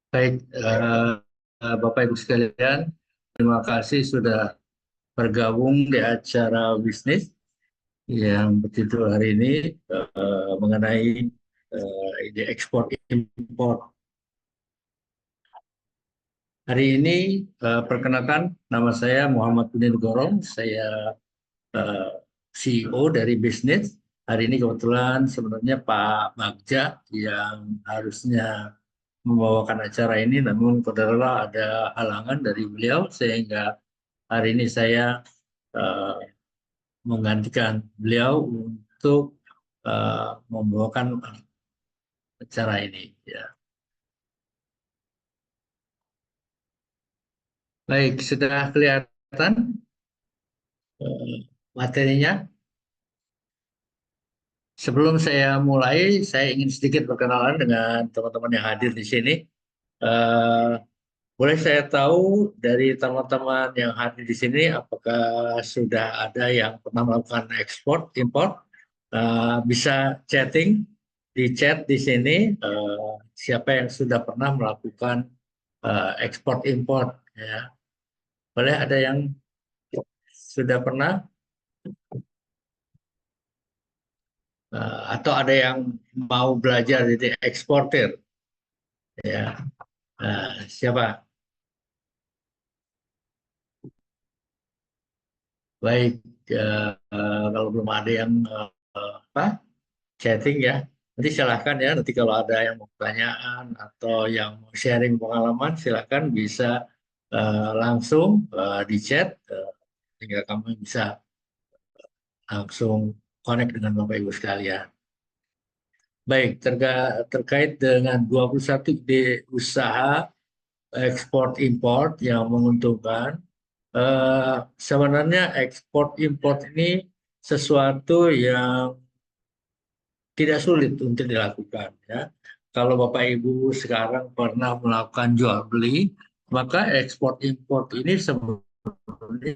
Baik, Bapak Ibu sekalian, terima kasih sudah bergabung di acara bisnis yang berjudul hari ini mengenai ide ekspor impor. Hari ini perkenalkan nama saya Muhammad Budi Gorong, saya eh, CEO dari bisnis. Hari ini kebetulan sebenarnya Pak Bagja yang harusnya membawakan acara ini, namun saudara ada halangan dari beliau sehingga hari ini saya eh, menggantikan beliau untuk membawakan acara ini. Ya. Baik, sudah kelihatan materinya. Sebelum saya mulai, saya ingin sedikit berkenalan dengan teman-teman yang hadir di sini. Eh, Boleh saya tahu dari teman-teman yang hadir di sini, apakah sudah ada yang pernah melakukan ekspor, impor? Bisa chatting di chat di sini. Siapa yang sudah pernah melakukan ekspor impor? Ya, boleh ada yang sudah pernah atau ada yang mau belajar jadi eksportir? Ya, siapa? Baik, kalau belum ada yang apa chatting ya. Nanti silahkan ya, nanti kalau ada yang mau pertanyaan atau yang mau sharing pengalaman, silahkan bisa langsung di chat, sehingga kamu bisa langsung connect dengan Bapak Ibu sekalian. Baik, terkait dengan 21 ide usaha ekspor import yang menguntungkan, sebenarnya ekspor import ini sesuatu yang tidak sulit untuk dilakukan ya. Kalau Bapak Ibu sekarang pernah melakukan jual beli, maka ekspor impor ini sebenarnya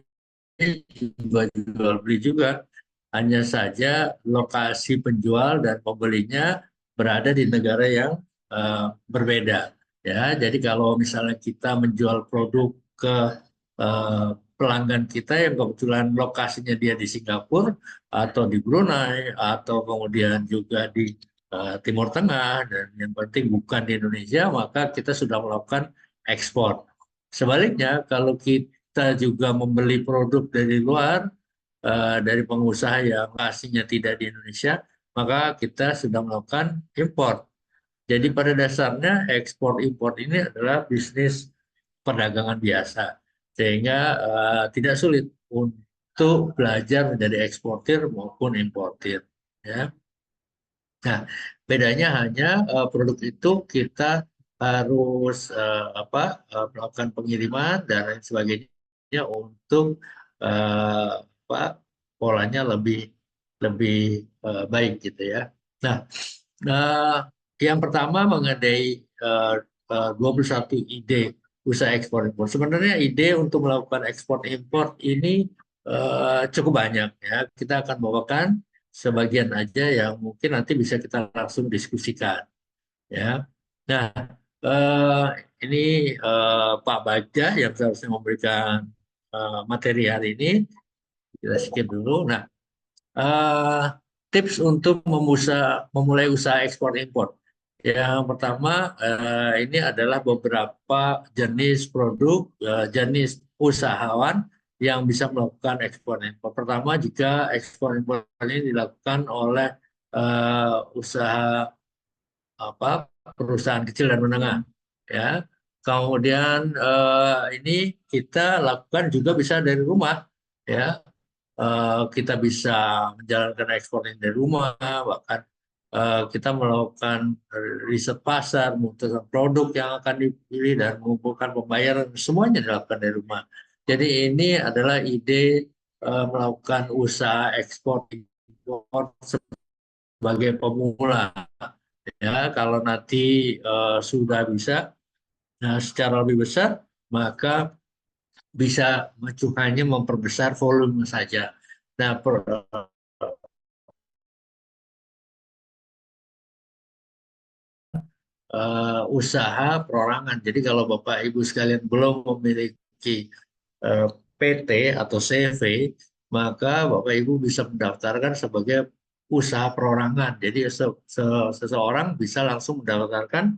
juga jual beli juga. Hanya saja lokasi penjual dan pembelinya berada di negara yang berbeda. Ya, jadi kalau misalnya kita menjual produk ke pelanggan kita yang kebetulan lokasinya dia di Singapura atau di Brunei atau kemudian juga di Timur Tengah dan yang penting bukan di Indonesia, maka kita sudah melakukan ekspor. Sebaliknya, kalau kita juga membeli produk dari luar, dari pengusaha yang lokasinya tidak di Indonesia, maka kita sudah melakukan impor. Jadi pada dasarnya ekspor impor ini adalah bisnis perdagangan biasa, sehingga tidak sulit untuk belajar menjadi eksportir maupun importir. Ya. Nah, bedanya hanya produk itu kita harus melakukan pengiriman dan lain sebagainya untuk apa polanya lebih lebih baik gitu ya. Nah, eh, yang pertama mengenai eh, 21 ide usaha ekspor impor. Sebenarnya ide untuk melakukan ekspor impor ini cukup banyak ya. Kita akan bawakan sebagian aja yang mungkin nanti bisa kita langsung diskusikan ya. Nah, eh, ini Pak Bagja yang seharusnya memberikan materi hari ini kita skip dulu. Nah, eh, tips untuk memulai usaha ekspor impor. Yang pertama, ini adalah beberapa jenis produk, jenis usahawan yang bisa melakukan ekspor impor. Pertama, jika ekspor impor ini dilakukan oleh usaha apa perusahaan kecil dan menengah, ya. Kemudian ini kita lakukan juga bisa dari rumah, ya. Kita bisa menjalankan ekspor ini dari rumah, bahkan kita melakukan riset pasar, memutuskan produk yang akan dipilih dan mengumpulkan pembayaran, semuanya dilakukan dari rumah. Jadi ini adalah ide melakukan usaha ekspor impor sebagai pemula. Ya, kalau nanti sudah bisa, nah secara lebih besar, maka bisa hanya memperbesar volume saja. Nah, usaha perorangan. Jadi kalau Bapak Ibu sekalian belum memiliki eh, PT atau CV, maka Bapak Ibu bisa mendaftarkan sebagai usaha perorangan. Jadi seseorang bisa langsung mendaftarkan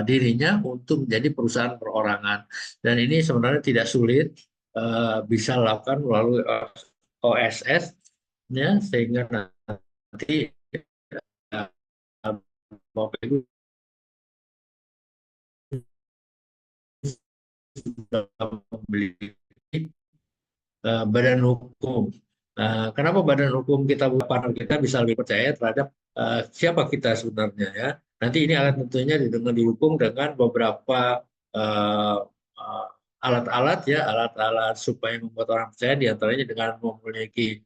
dirinya untuk menjadi perusahaan perorangan. Dan ini sebenarnya tidak sulit, bisa dilakukan melalui OSS, ya, sehingga nanti Bapak Ibu sudah memiliki badan hukum. Kenapa badan hukum kita, partner kita bisa lebih percaya terhadap siapa kita sebenarnya, ya. Nanti ini akan tentunya didukung dengan beberapa uh, uh, alat-alat, ya, alat-alat supaya membuat orang percaya, diantaranya dengan memiliki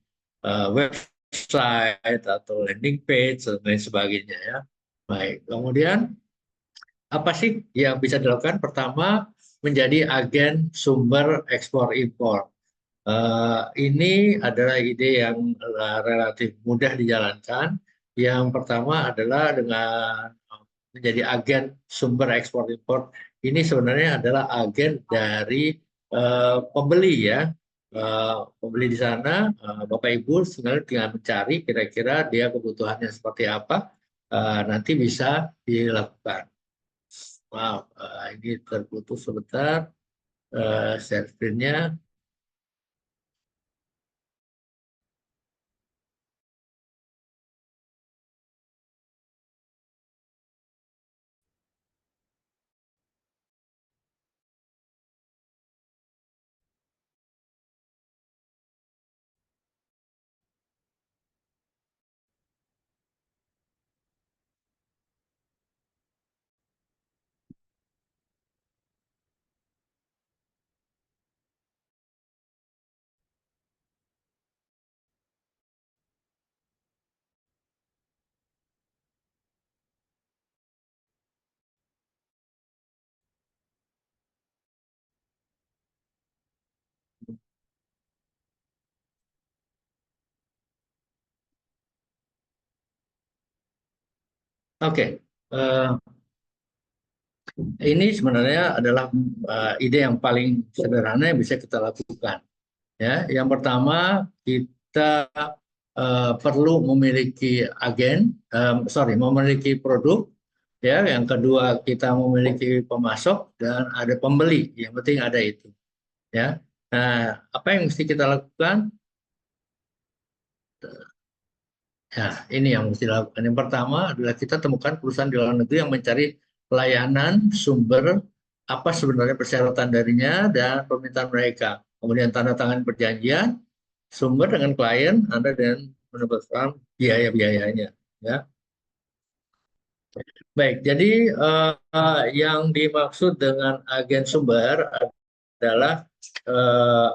website atau landing page dan lain sebagainya, ya. Baik, kemudian apa sih yang bisa dilakukan? Pertama, menjadi agen sumber ekspor impor. Ini adalah ide yang relatif mudah dijalankan. Yang pertama adalah dengan menjadi agen sumber ekspor impor. Ini sebenarnya adalah agen dari pembeli, ya. Pembeli di sana, Bapak Ibu sebenarnya tinggal mencari kira-kira dia kebutuhannya seperti apa, nanti bisa dilakukan. Maaf, ini terputus sebentar, share screen-nya. Oke, ini sebenarnya adalah ide yang paling sederhana yang bisa kita lakukan. Ya, yang pertama kita perlu memiliki agen, memiliki produk. Ya, yang kedua kita memiliki pemasok dan ada pembeli. Yang penting ada itu. Ya, nah, apa yang mesti kita lakukan? Ya, ini yang mesti dilakukan. Yang pertama adalah kita temukan perusahaan di luar negeri yang mencari layanan sumber, apa sebenarnya persyaratan darinya dan permintaan mereka. Kemudian tanda tangan perjanjian sumber dengan klien Anda dan mendapatkan biaya-biayanya. Ya. Baik, jadi yang dimaksud dengan agen sumber adalah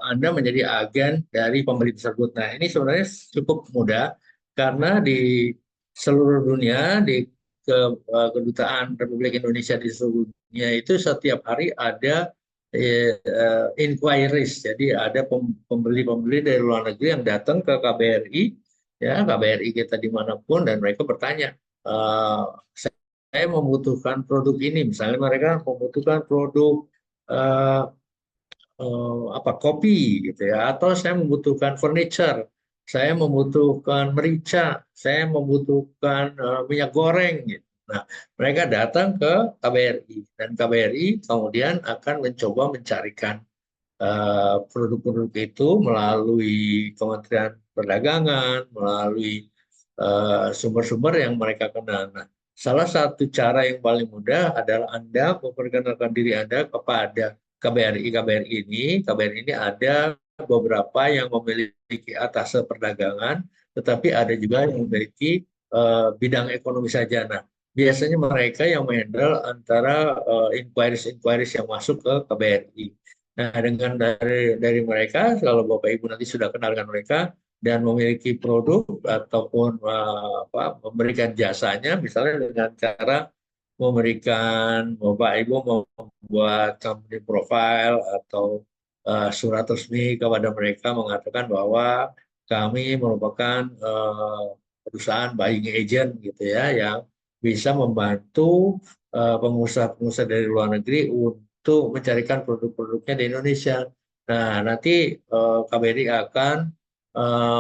Anda menjadi agen dari pembeli tersebut. Nah, ini sebenarnya cukup mudah karena di seluruh dunia, di kedutaan Republik Indonesia di seluruh dunia itu setiap hari ada inquiries. Jadi ada pembeli-pembeli dari luar negeri yang datang ke KBRI, ya, KBRI kita dimanapun, dan mereka bertanya, eh, saya membutuhkan produk ini, misalnya mereka membutuhkan produk eh, apa, kopi, gitu ya, atau saya membutuhkan furniture, saya membutuhkan merica, saya membutuhkan minyak goreng, gitu. Nah, mereka datang ke KBRI dan KBRI kemudian akan mencoba mencarikan produk-produk itu melalui Kementerian Perdagangan, melalui sumber-sumber yang mereka kenal. Nah, salah satu cara yang paling mudah adalah Anda memperkenalkan diri Anda kepada KBRI. KBRI ini ada beberapa yang memiliki atas perdagangan, tetapi ada juga yang memiliki bidang ekonomi saja. Nah, biasanya mereka yang menghandle antara inquiries-inquiries yang masuk ke KBRI. Nah, dengan dari mereka, kalau Bapak Ibu nanti sudah kenal dengan mereka dan memiliki produk ataupun memberikan jasanya, misalnya dengan cara memberikan Bapak Ibu membuat company profile atau surat resmi kepada mereka mengatakan bahwa kami merupakan perusahaan buying agent, gitu ya, yang bisa membantu pengusaha-pengusaha dari luar negeri untuk mencarikan produk-produknya di Indonesia. Nah, nanti KBRI akan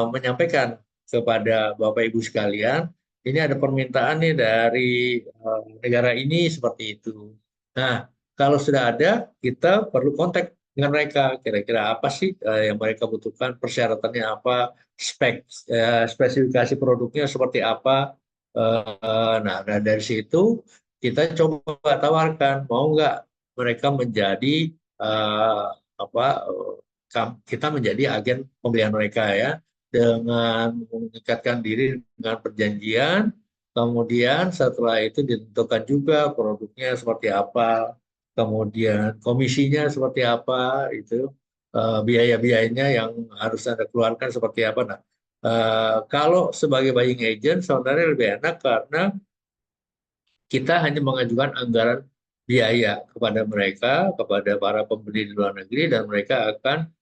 menyampaikan kepada Bapak Ibu sekalian, ini ada permintaan nih dari negara ini seperti itu. Nah, kalau sudah ada, kita perlu kontak dengan mereka. Kira-kira apa sih yang mereka butuhkan, persyaratannya apa, spek, spesifikasi produknya seperti apa. Nah, dari situ kita coba tawarkan, mau nggak mereka menjadi uh, apa kita menjadi agen pembelian mereka ya, dengan mengikatkan diri dengan perjanjian. Kemudian setelah itu ditentukan juga produknya seperti apa, kemudian komisinya seperti apa, itu biaya-biayanya yang harus Anda keluarkan seperti apa. Nah, kalau sebagai buying agent sebenarnya lebih enak karena kita hanya mengajukan anggaran biaya kepada mereka, kepada para pembeli di luar negeri, dan mereka akan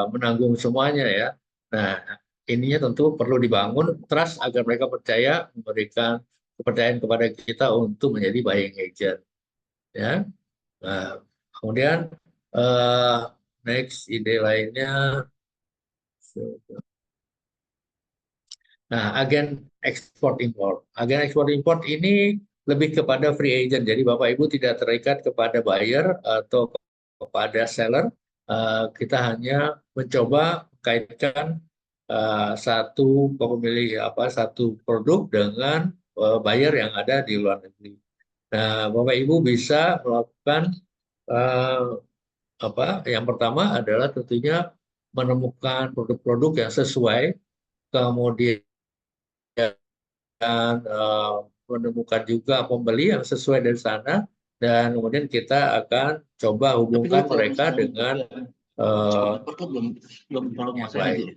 menanggung semuanya ya. Nah, ininya tentu perlu dibangun trust agar mereka percaya, memberikan kepercayaan kepada kita untuk menjadi buying agent. Ya. Nah, kemudian uh, next ide lainnya. Nah, agen ekspor impor. Agen ekspor impor ini lebih kepada free agent. Jadi Bapak Ibu tidak terikat kepada buyer atau kepada seller. Kita hanya mencoba kaitkan satu pemilih satu produk dengan buyer yang ada di luar negeri. Nah, Bapak Ibu bisa melakukan uh, yang pertama adalah tentunya menemukan produk-produk yang sesuai, kemudian dan menemukan juga pembeli yang sesuai dari sana, dan kemudian kita akan coba hubungkan mereka dengan belum belum terlalu yang masalah lain. sih.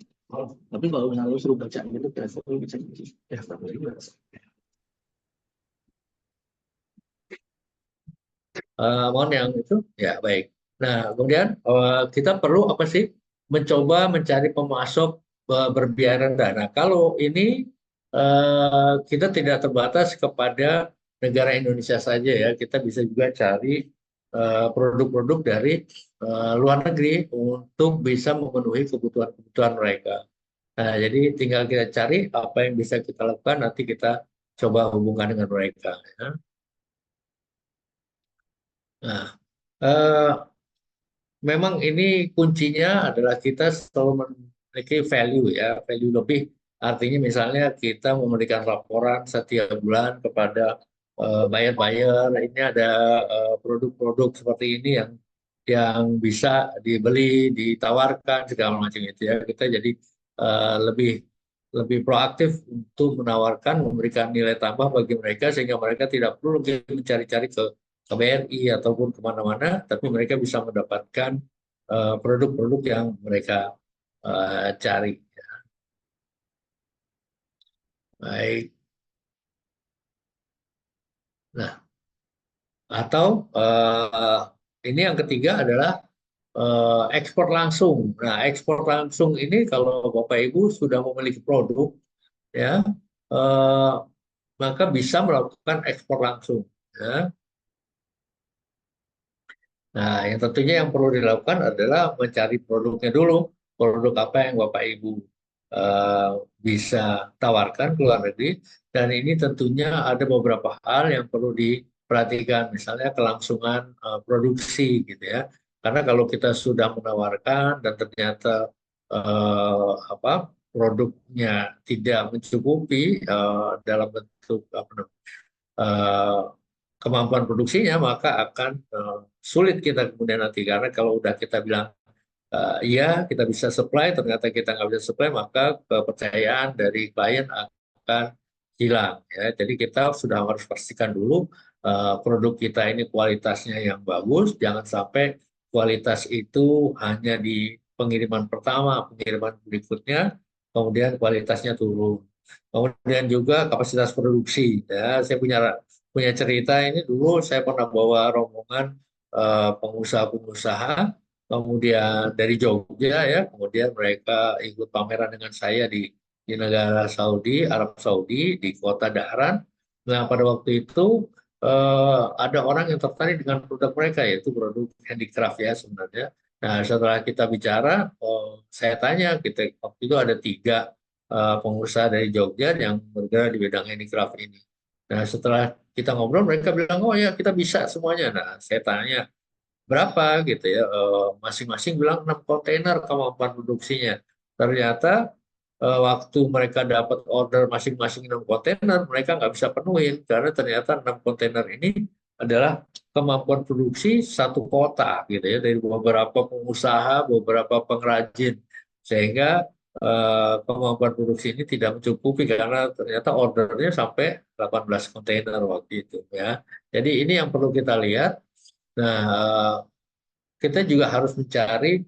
Tapi kalau misalnya lu suruh baca gitu, biasa lu bisa ya juga. Mohon yang itu ya baik. Nah, kemudian kita perlu apa sih, mencoba mencari pemasok berbiaya rendah. Nah, kalau ini kita tidak terbatas kepada negara Indonesia saja ya, kita bisa juga cari produk-produk dari luar negeri untuk bisa memenuhi kebutuhan-kebutuhan mereka. Nah, jadi tinggal kita cari apa yang bisa kita lakukan, nanti kita coba hubungkan dengan mereka. Ya. Nah, eh, memang ini kuncinya adalah kita selalu memiliki value ya, value lebih. Artinya misalnya kita memberikan laporan setiap bulan kepada buyer-buyer, ini ada produk-produk seperti ini yang bisa dibeli, ditawarkan segala macam itu ya. Kita jadi lebih lebih proaktif untuk menawarkan, memberikan nilai tambah bagi mereka sehingga mereka tidak perlu lagi mencari-cari ke KBRI ataupun kemana-mana, tapi mereka bisa mendapatkan produk-produk yang mereka cari. Baik. Nah, atau ini yang ketiga adalah ekspor langsung. Nah, ekspor langsung ini kalau Bapak Ibu sudah memiliki produk, ya, eh, maka bisa melakukan ekspor langsung. Ya. Nah, yang tentunya yang perlu dilakukan adalah mencari produknya dulu. Produk apa yang Bapak Ibu eh, bisa tawarkan ke luar negeri. Dan ini tentunya ada beberapa hal yang perlu diperhatikan. Misalnya kelangsungan produksi gitu ya. Karena kalau kita sudah menawarkan dan ternyata produknya tidak mencukupi dalam bentuk eh, kemampuan produksinya, maka akan sulit kita kemudian nanti, karena kalau udah kita bilang iya kita bisa supply, ternyata kita nggak bisa supply, maka kepercayaan dari klien akan hilang ya. Jadi kita sudah harus pastikan dulu produk kita ini kualitasnya yang bagus, jangan sampai kualitas itu hanya di pengiriman pertama, pengiriman berikutnya kemudian kualitasnya turun. Kemudian juga kapasitas produksi ya. Saya punya punya cerita, ini dulu saya pernah bawa rombongan pengusaha-pengusaha kemudian dari Jogja ya, kemudian mereka ikut pameran dengan saya di negara Saudi, Arab Saudi, di kota Dahran. Nah, pada waktu itu ada orang yang tertarik dengan produk mereka, yaitu produk handicraft ya sebenarnya. Nah, setelah kita bicara, saya tanya, kita waktu itu ada 3 pengusaha dari Jogja yang bergerak di bidang handicraft ini. Nah, setelah kita ngobrol, mereka bilang, oh ya kita bisa semuanya. Nah, saya tanya, berapa gitu ya? Masing-masing bilang 6 kontainer kemampuan produksinya. Ternyata waktu mereka dapat order masing-masing 6 kontainer, mereka nggak bisa penuhin karena ternyata 6 kontainer ini adalah kemampuan produksi satu kota gitu ya, dari beberapa pengusaha, beberapa pengrajin, sehingga kemampuan produksi ini tidak mencukupi karena ternyata ordernya sampai 18 kontainer waktu itu ya. Jadi ini yang perlu kita lihat. Nah, kita juga harus mencari,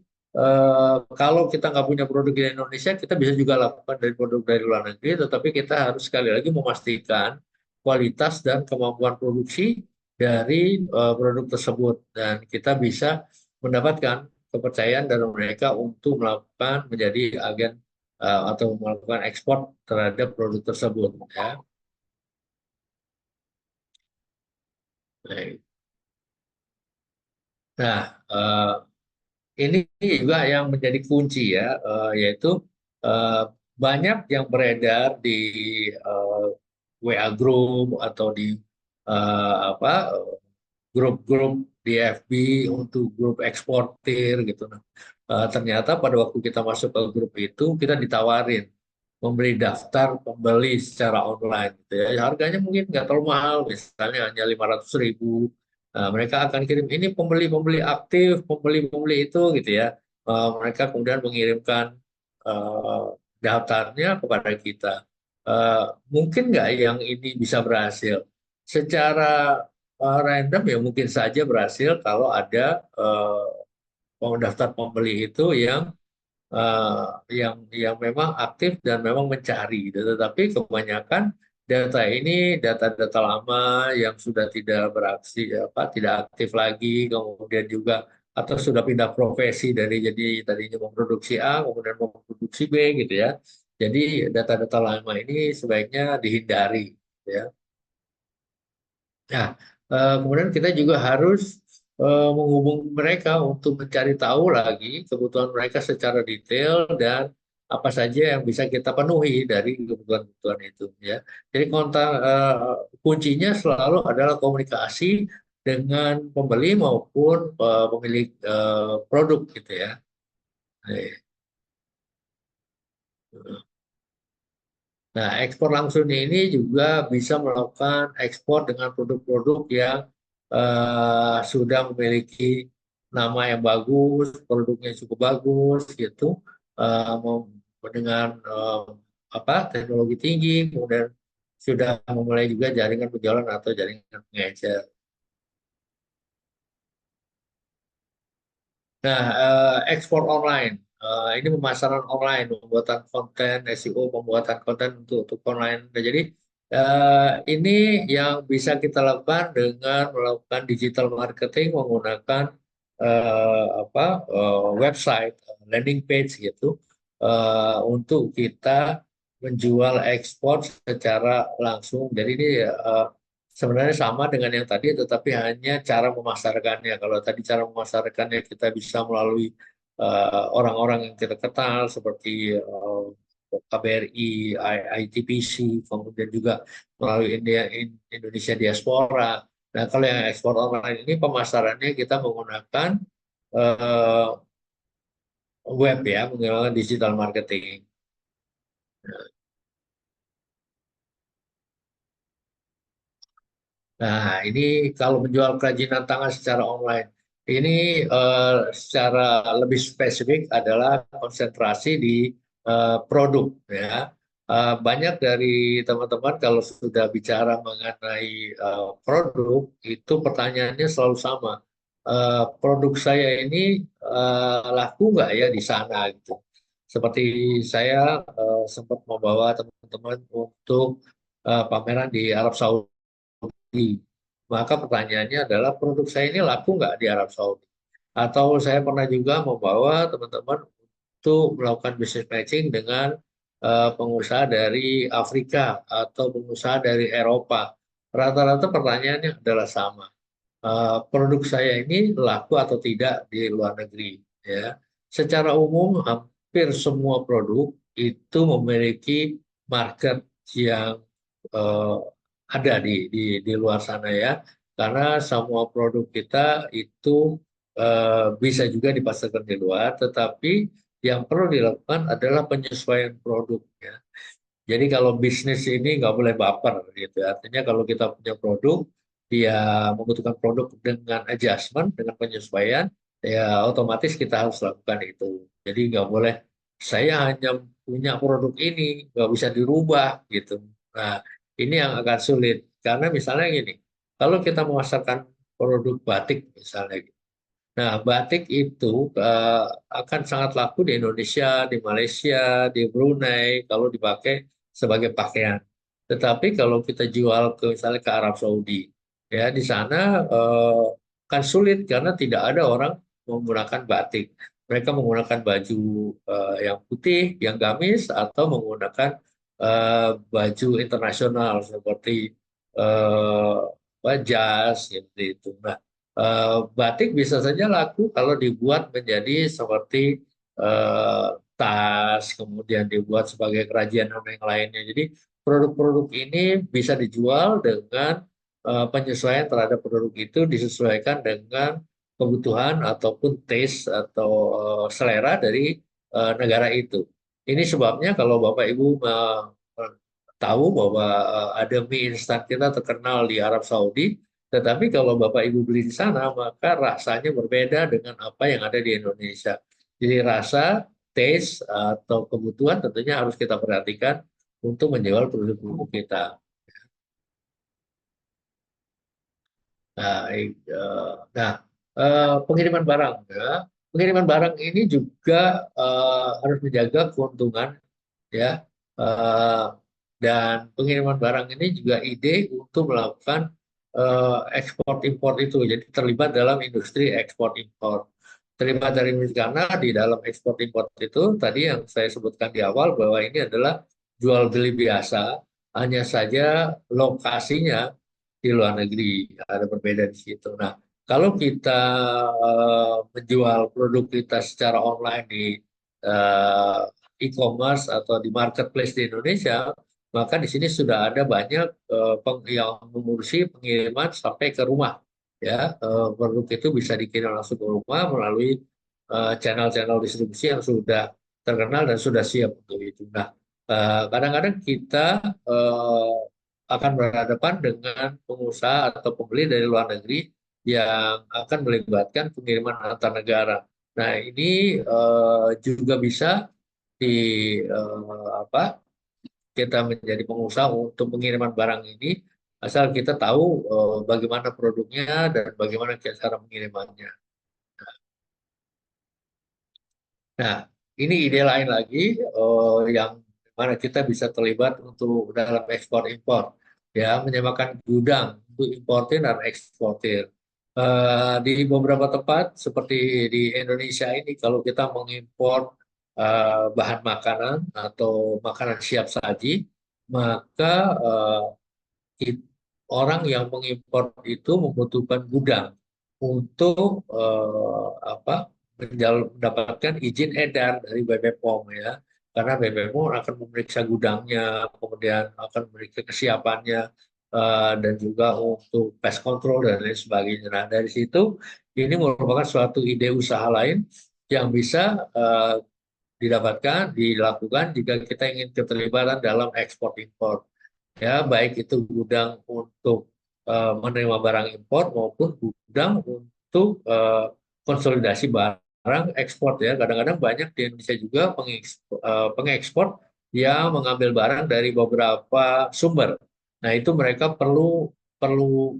kalau kita nggak punya produk di Indonesia, kita bisa juga lakukan dari produk dari luar negeri, tetapi kita harus sekali lagi memastikan kualitas dan kemampuan produksi dari produk tersebut, dan kita bisa mendapatkan kepercayaan dari mereka untuk melakukan menjadi agen atau melakukan ekspor terhadap produk tersebut. Ya. Baik. Nah, ini juga yang menjadi kunci ya, yaitu eh, banyak yang beredar di eh, WA Group atau di apa grup-grup di FB untuk grup eksportir gitu. Nah, ternyata pada waktu kita masuk ke grup itu kita ditawarin membeli daftar pembeli secara online gitu ya. Harganya mungkin nggak terlalu mahal, misalnya hanya 500.000. Nah, mereka akan kirim ini pembeli-pembeli aktif, pembeli-pembeli itu gitu ya. Mereka kemudian mengirimkan eh, daftarnya kepada kita. Eh, Mungkin nggak yang ini bisa berhasil? Secara random ya mungkin saja berhasil kalau ada daftar pembeli itu yang memang aktif dan memang mencari. Tetapi kebanyakan data ini data-data lama yang sudah tidak beraksi, apa, tidak aktif lagi, kemudian juga atau sudah pindah profesi dari jadi tadinya memproduksi A kemudian memproduksi B gitu ya. Jadi data-data lama ini sebaiknya dihindari, ya. Nah, kemudian kita juga harus menghubungi mereka untuk mencari tahu lagi kebutuhan mereka secara detail dan apa saja yang bisa kita penuhi dari kebutuhan-kebutuhan itu, ya. Jadi kontak kuncinya selalu adalah komunikasi dengan pembeli maupun pemilik produk gitu ya. Nah, ekspor langsung ini juga bisa melakukan ekspor dengan produk-produk yang sudah memiliki nama yang bagus, produknya cukup bagus, gitu, dengan apa teknologi tinggi, kemudian sudah memulai juga jaringan penjualan atau jaringan pengecer. Nah, ekspor online. Ini pemasaran online, pembuatan konten, SEO, pembuatan konten untuk online. Nah, jadi ini yang bisa kita lakukan dengan melakukan digital marketing menggunakan apa website, landing page gitu, untuk kita menjual ekspor secara langsung. Jadi ini sebenarnya sama dengan yang tadi, tetapi hanya cara memasarkannya. Kalau tadi cara memasarkannya kita bisa melalui orang-orang yang kita kenal seperti KBRI, ITPC, kemudian juga melalui Indonesia Diaspora. Nah, kalau yang ekspor online ini pemasarannya kita menggunakan eh, web ya, menggunakan digital marketing. Nah, ini kalau menjual kerajinan tangan secara online, ini secara lebih spesifik adalah konsentrasi di produk ya. Banyak dari teman-teman kalau sudah bicara mengenai produk, itu pertanyaannya selalu sama. Produk saya ini laku nggak ya di sana gitu. Seperti saya sempat membawa teman-teman untuk pameran di Arab Saudi. Maka pertanyaannya adalah produk saya ini laku nggak di Arab Saudi? Atau saya pernah juga membawa teman-teman untuk melakukan business matching dengan pengusaha dari Afrika atau pengusaha dari Eropa. rata-rata pertanyaannya adalah sama. Produk saya ini laku atau tidak di luar negeri, ya. Secara umum hampir semua produk itu memiliki market yang eh, ada di luar sana, ya, karena semua produk kita itu bisa juga dipasarkan di luar, tetapi yang perlu dilakukan adalah penyesuaian produk, ya. Jadi kalau bisnis ini nggak boleh baper gitu. Artinya kalau kita punya produk, dia membutuhkan produk dengan adjustment, dengan penyesuaian, ya otomatis kita harus lakukan itu. Jadi nggak boleh saya hanya punya produk ini, nggak bisa dirubah gitu. Nah, ini yang agak sulit karena misalnya gini, kalau kita memasarkan produk batik misalnya, gitu. Nah, batik itu akan sangat laku di Indonesia, di Malaysia, di Brunei kalau dipakai sebagai pakaian. Tetapi kalau kita jual ke misalnya ke Arab Saudi, ya di sana kan sulit karena tidak ada orang menggunakan batik. Mereka menggunakan baju yang putih, yang gamis, atau menggunakan baju internasional seperti jas, seperti itu. Nah, batik bisa saja laku kalau dibuat menjadi seperti tas, kemudian dibuat sebagai kerajinan yang lainnya. Jadi produk-produk ini bisa dijual dengan penyesuaian terhadap produk itu disesuaikan dengan kebutuhan ataupun taste atau selera dari negara itu. Ini sebabnya kalau Bapak Ibu tahu bahwa ada mie instan kita terkenal di Arab Saudi, tetapi kalau Bapak Ibu beli di sana, maka rasanya berbeda dengan apa yang ada di Indonesia. Jadi rasa, taste, atau kebutuhan tentunya harus kita perhatikan untuk menjual produk-produk kita. Nah, nah, pengiriman barang, ya. Pengiriman barang ini juga harus menjaga keuntungan, ya. Eh, dan pengiriman barang ini juga ide untuk melakukan ekspor impor itu, jadi terlibat dalam industri ekspor impor. Terlibat dari karena di dalam ekspor impor itu tadi yang saya sebutkan di awal bahwa ini adalah jual beli biasa, hanya saja lokasinya di luar negeri ada berbeda di situ. Nah, kalau kita menjual produk kita secara online di eh, e-commerce atau di marketplace di Indonesia, maka di sini sudah ada banyak yang mengurusi pengiriman sampai ke rumah. Ya, produk itu bisa dikirim langsung ke rumah melalui channel-channel distribusi yang sudah terkenal dan sudah siap untuk itu. Nah, kadang-kadang kita eh, akan berhadapan dengan pengusaha atau pembeli dari luar negeri yang akan melibatkan pengiriman antar negara. Nah, ini juga bisa di apa kita menjadi pengusaha untuk pengiriman barang ini asal kita tahu bagaimana produknya dan bagaimana cara pengirimannya. Nah, ini ide lain lagi yang mana kita bisa terlibat untuk dalam ekspor impor, ya, menyamakan gudang untuk importir dan eksportir. Di beberapa tempat seperti di Indonesia ini, kalau kita mengimpor bahan makanan atau makanan siap saji, maka orang yang mengimpor itu membutuhkan gudang untuk mendapatkan izin edar dari BPOM, ya, karena BPOM akan memeriksa gudangnya, kemudian akan memeriksa kesiapannya, dan juga untuk pest control dan lain sebagainya. Nah, dari situ ini merupakan suatu ide usaha lain yang bisa dilakukan jika kita ingin keterlibatan dalam ekspor impor, ya, baik itu gudang untuk menerima barang impor maupun gudang untuk konsolidasi barang ekspor, ya. Kadang-kadang banyak di Indonesia juga pengekspor yang mengambil barang dari beberapa sumber. Nah, itu mereka perlu perlu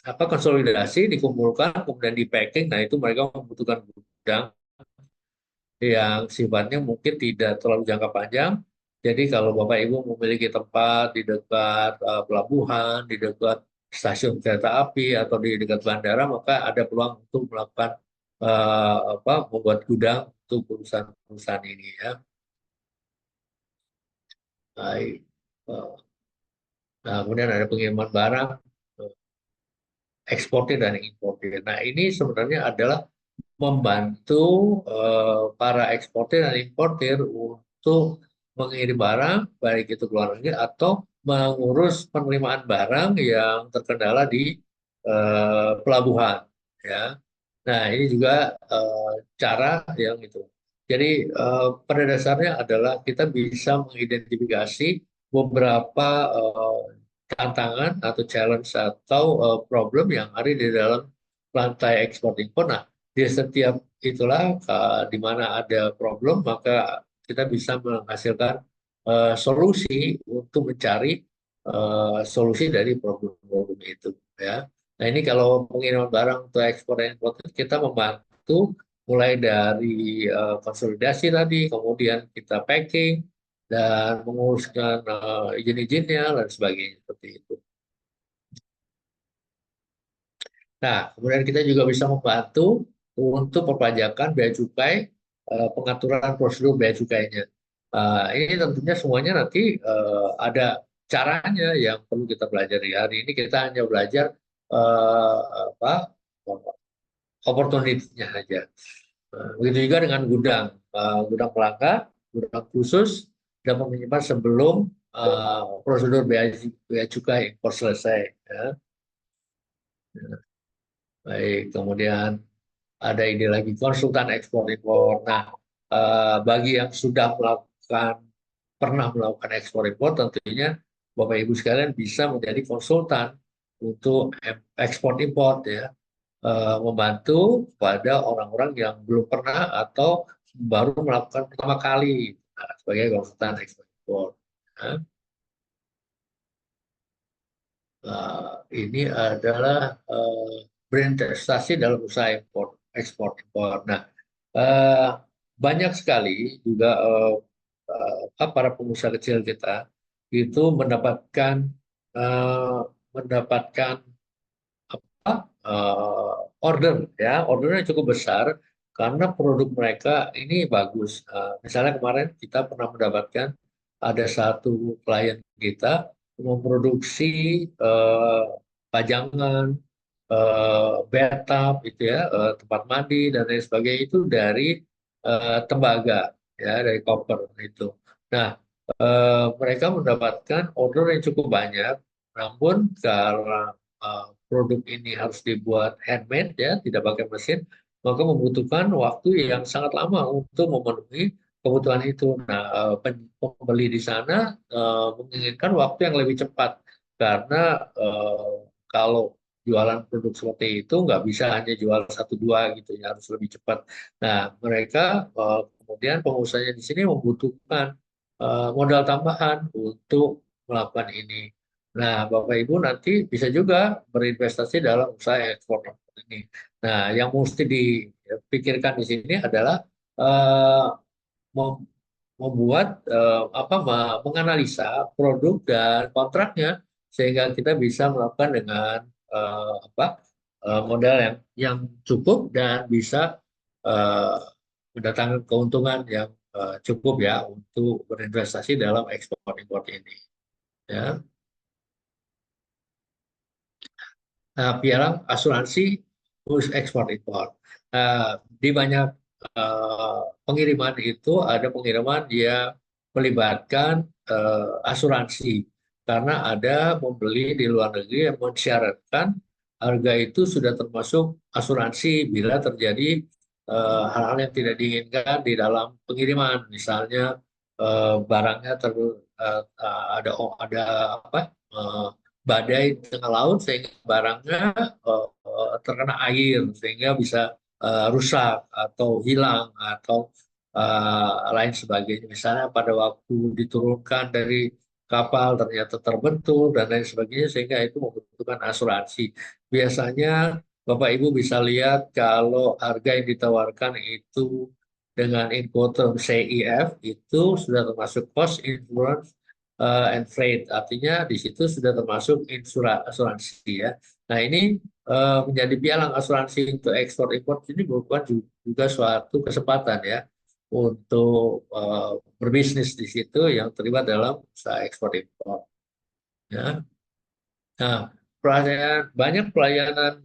konsolidasi, dikumpulkan, kemudian di packing. Nah, itu mereka membutuhkan gudang yang sifatnya mungkin tidak terlalu jangka panjang. Jadi kalau Bapak Ibu memiliki tempat di dekat pelabuhan, di dekat stasiun kereta api atau di dekat bandara, maka ada peluang untuk melakukan membuat gudang untuk perusahaan-perusahaan ini, ya. Baik. Eh, Nah, kemudian ada pengiriman barang, eksportir dan importir. Nah, ini sebenarnya adalah membantu para eksportir dan importir untuk mengirim barang, baik itu ke luar negeri atau mengurus penerimaan barang yang terkendala di pelabuhan. Ya. Nah, ini juga cara yang itu. Jadi pada dasarnya adalah kita bisa mengidentifikasi beberapa tantangan atau challenge atau problem yang ada di dalam rantai ekspor impor. Nah, di setiap itulah di mana ada problem maka kita bisa menghasilkan solusi untuk mencari solusi dari problem-problem itu. Ya. Nah ini kalau pengiriman barang untuk ekspor dan impor kita membantu mulai dari konsolidasi tadi, kemudian kita packing dan menguruskan izin-izinnya dan sebagainya seperti itu. Nah, kemudian kita juga bisa membantu untuk perpajakan bea cukai, pengaturan prosedur bea cukainya. Ini tentunya semuanya nanti ada caranya yang perlu kita pelajari. Hari ini kita hanya belajar apa opportunity-nya saja. Begitu juga dengan gudang, gudang pelanggan, gudang khusus, dan menyimpan sebelum prosedur bea cukai impor selesai. Ya. Baik, kemudian ada ide lagi konsultan ekspor impor. Nah, bagi yang sudah pernah melakukan ekspor impor, tentunya Bapak Ibu sekalian bisa menjadi konsultan untuk ekspor impor ya, membantu pada orang-orang yang belum pernah atau baru melakukan pertama kali sebagai konsultan ekspor impor. Nah, ini adalah berinvestasi dalam usaha ekspor impor. Nah, eh, banyak sekali juga para pengusaha kecil kita itu eh, mendapatkan apa order ya, ordernya cukup besar karena produk mereka ini bagus. Misalnya kemarin kita pernah mendapatkan ada satu klien kita memproduksi eh, pajangan, bathtub itu ya, tempat mandi dan lain sebagainya itu dari tembaga ya, dari koper itu. Nah, mereka mendapatkan order yang cukup banyak, namun karena produk ini harus dibuat handmade ya, tidak pakai mesin, maka membutuhkan waktu yang sangat lama untuk memenuhi kebutuhan itu. Nah, pembeli di sana menginginkan waktu yang lebih cepat karena kalau jualan produk seperti itu nggak bisa hanya jual satu dua gitu ya, harus lebih cepat. Nah, mereka kemudian pengusahanya di sini membutuhkan modal tambahan untuk melakukan ini. Nah, Bapak Ibu nanti bisa juga berinvestasi dalam usaha ekspor ini. Nah, yang mesti dipikirkan di sini adalah eh, mem- membuat menganalisa produk dan kontraknya sehingga kita bisa melakukan dengan apa modal yang cukup dan bisa eh, mendatangkan keuntungan yang cukup ya untuk berinvestasi dalam ekspor impor ini. Ya. Nah, pialang asuransi khusus ekspor impor. Di banyak pengiriman itu ada pengiriman dia melibatkan asuransi karena ada pembeli di luar negeri yang mensyaratkan harga itu sudah termasuk asuransi bila terjadi hal-hal yang tidak diinginkan di dalam pengiriman, misalnya barangnya ada apa? eh, Badai di tengah laut sehingga barangnya terkena air sehingga bisa rusak atau hilang atau lain sebagainya. Misalnya pada waktu diturunkan dari kapal ternyata terbentur dan lain sebagainya sehingga itu membutuhkan asuransi. Biasanya Bapak Ibu bisa lihat kalau harga yang ditawarkan itu dengan Incoterm CIF itu sudah termasuk cost insurance and freight. Artinya di situ sudah termasuk asuransi ya. Nah ini menjadi pialang asuransi untuk ekspor impor ini merupakan juga suatu kesempatan ya untuk berbisnis di situ yang terlibat dalam usaha ekspor impor. Ya. Nah, banyak pelayanan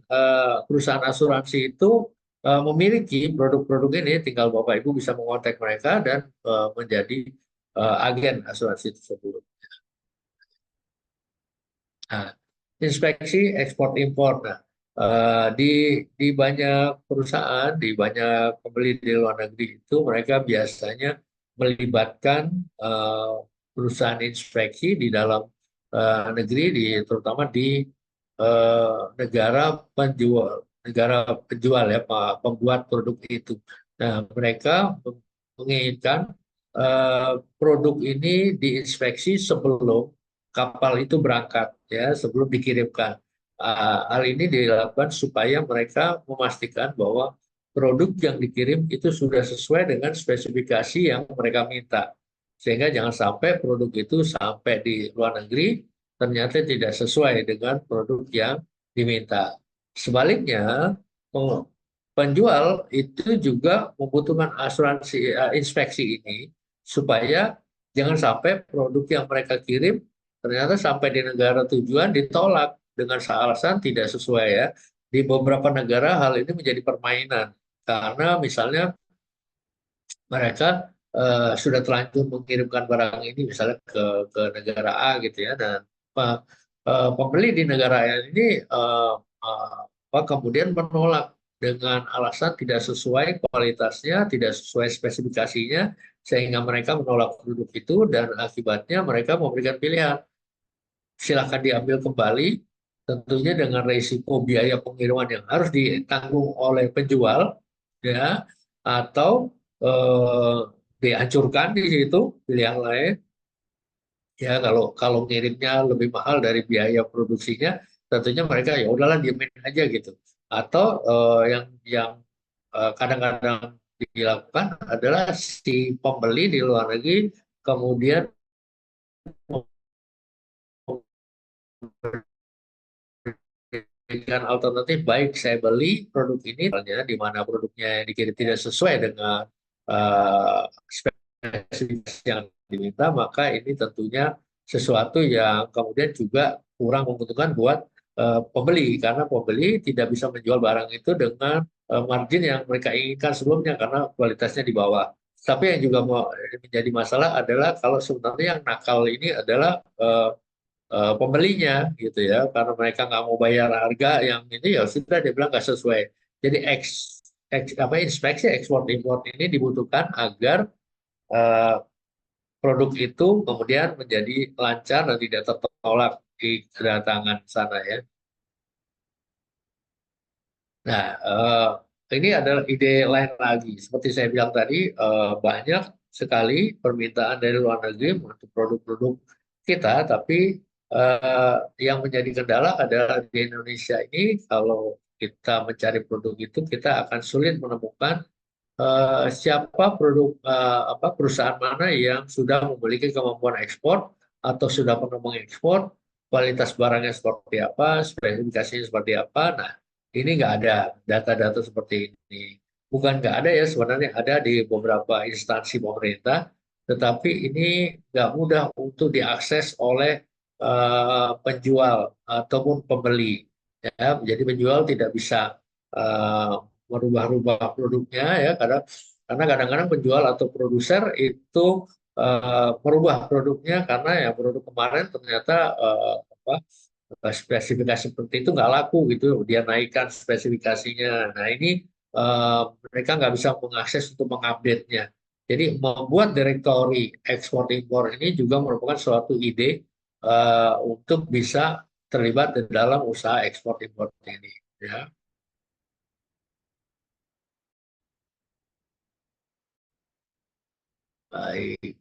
perusahaan asuransi itu memiliki produk-produk ini, tinggal Bapak Ibu bisa mengontak mereka dan menjadi agen asuransi tersebut. Nah, inspeksi ekspor impor. Nah, di banyak perusahaan, di banyak pembeli di luar negeri itu mereka biasanya melibatkan eh, perusahaan inspeksi di dalam negeri, terutama di negara penjual ya, pembuat produk itu. Nah, mereka menginginkan produk ini diinspeksi sebelum kapal itu berangkat ya, sebelum dikirimkan. Hal ini dilakukan supaya mereka memastikan bahwa produk yang dikirim itu sudah sesuai dengan spesifikasi yang mereka minta, sehingga jangan sampai produk itu sampai di luar negeri ternyata tidak sesuai dengan produk yang diminta. Sebaliknya, penjual itu juga membutuhkan asuransi inspeksi ini supaya jangan sampai produk yang mereka kirim ternyata sampai di negara tujuan ditolak dengan alasan tidak sesuai ya. Di beberapa negara hal ini menjadi permainan karena misalnya mereka sudah terlanjur mengirimkan barang ini misalnya ke negara A gitu ya, dan pembeli di negara A ini kemudian menolak dengan alasan tidak sesuai kualitasnya, tidak sesuai spesifikasinya, sehingga mereka menolak produk itu dan akibatnya mereka memberikan pilihan, silakan diambil kembali, tentunya dengan risiko biaya pengiriman yang harus ditanggung oleh penjual, ya, atau eh, dihancurkan di situ, pilihan lain. Ya, kalau kalau ngirimnya lebih mahal dari biaya produksinya, tentunya mereka ya udahlah diemin aja gitu. Atau yang kadang-kadang dilakukan adalah si pembeli di luar negeri kemudian dengan alternatif, baik saya beli produk ini di mana produknya yang dikirim tidak sesuai dengan uh, spesifikasi yang diminta, maka ini tentunya sesuatu yang kemudian juga kurang menguntungkan buat pembeli, karena pembeli tidak bisa menjual barang itu dengan margin yang mereka inginkan sebelumnya karena kualitasnya di bawah. Tapi yang juga menjadi masalah adalah kalau sebenarnya yang nakal ini adalah pembelinya gitu ya, karena mereka nggak mau bayar harga yang ini, ya sudah dia bilang nggak sesuai. Jadi inspeksi ekspor impor ini dibutuhkan agar eh, produk itu kemudian menjadi lancar dan tidak tertolak di kedatangan sana ya. Nah, ini adalah ide lain lagi. Seperti saya bilang tadi, banyak sekali permintaan dari luar negeri untuk produk-produk kita, tapi eh, yang menjadi kendala adalah di Indonesia ini, kalau kita mencari produk itu, kita akan sulit menemukan siapa perusahaan mana yang sudah memiliki kemampuan ekspor atau sudah pernah mengekspor, kualitas barangnya seperti apa, spesifikasinya seperti apa. Nah, ini nggak ada data-data seperti ini. Bukan nggak ada ya, sebenarnya ada di beberapa instansi pemerintah, tetapi ini nggak mudah untuk diakses oleh penjual ataupun pembeli. Ya, jadi penjual tidak bisa eh, merubah-rubah produknya ya, karena kadang-kadang penjual atau produser itu merubah produknya karena ya produk kemarin ternyata spesifikasi seperti itu nggak laku gitu, dia naikkan spesifikasinya. Nah, ini mereka nggak bisa mengakses untuk mengupdate-nya. Jadi membuat direktori ekspor impor ini juga merupakan suatu ide untuk bisa terlibat di dalam usaha ekspor impor ini ya. Baik,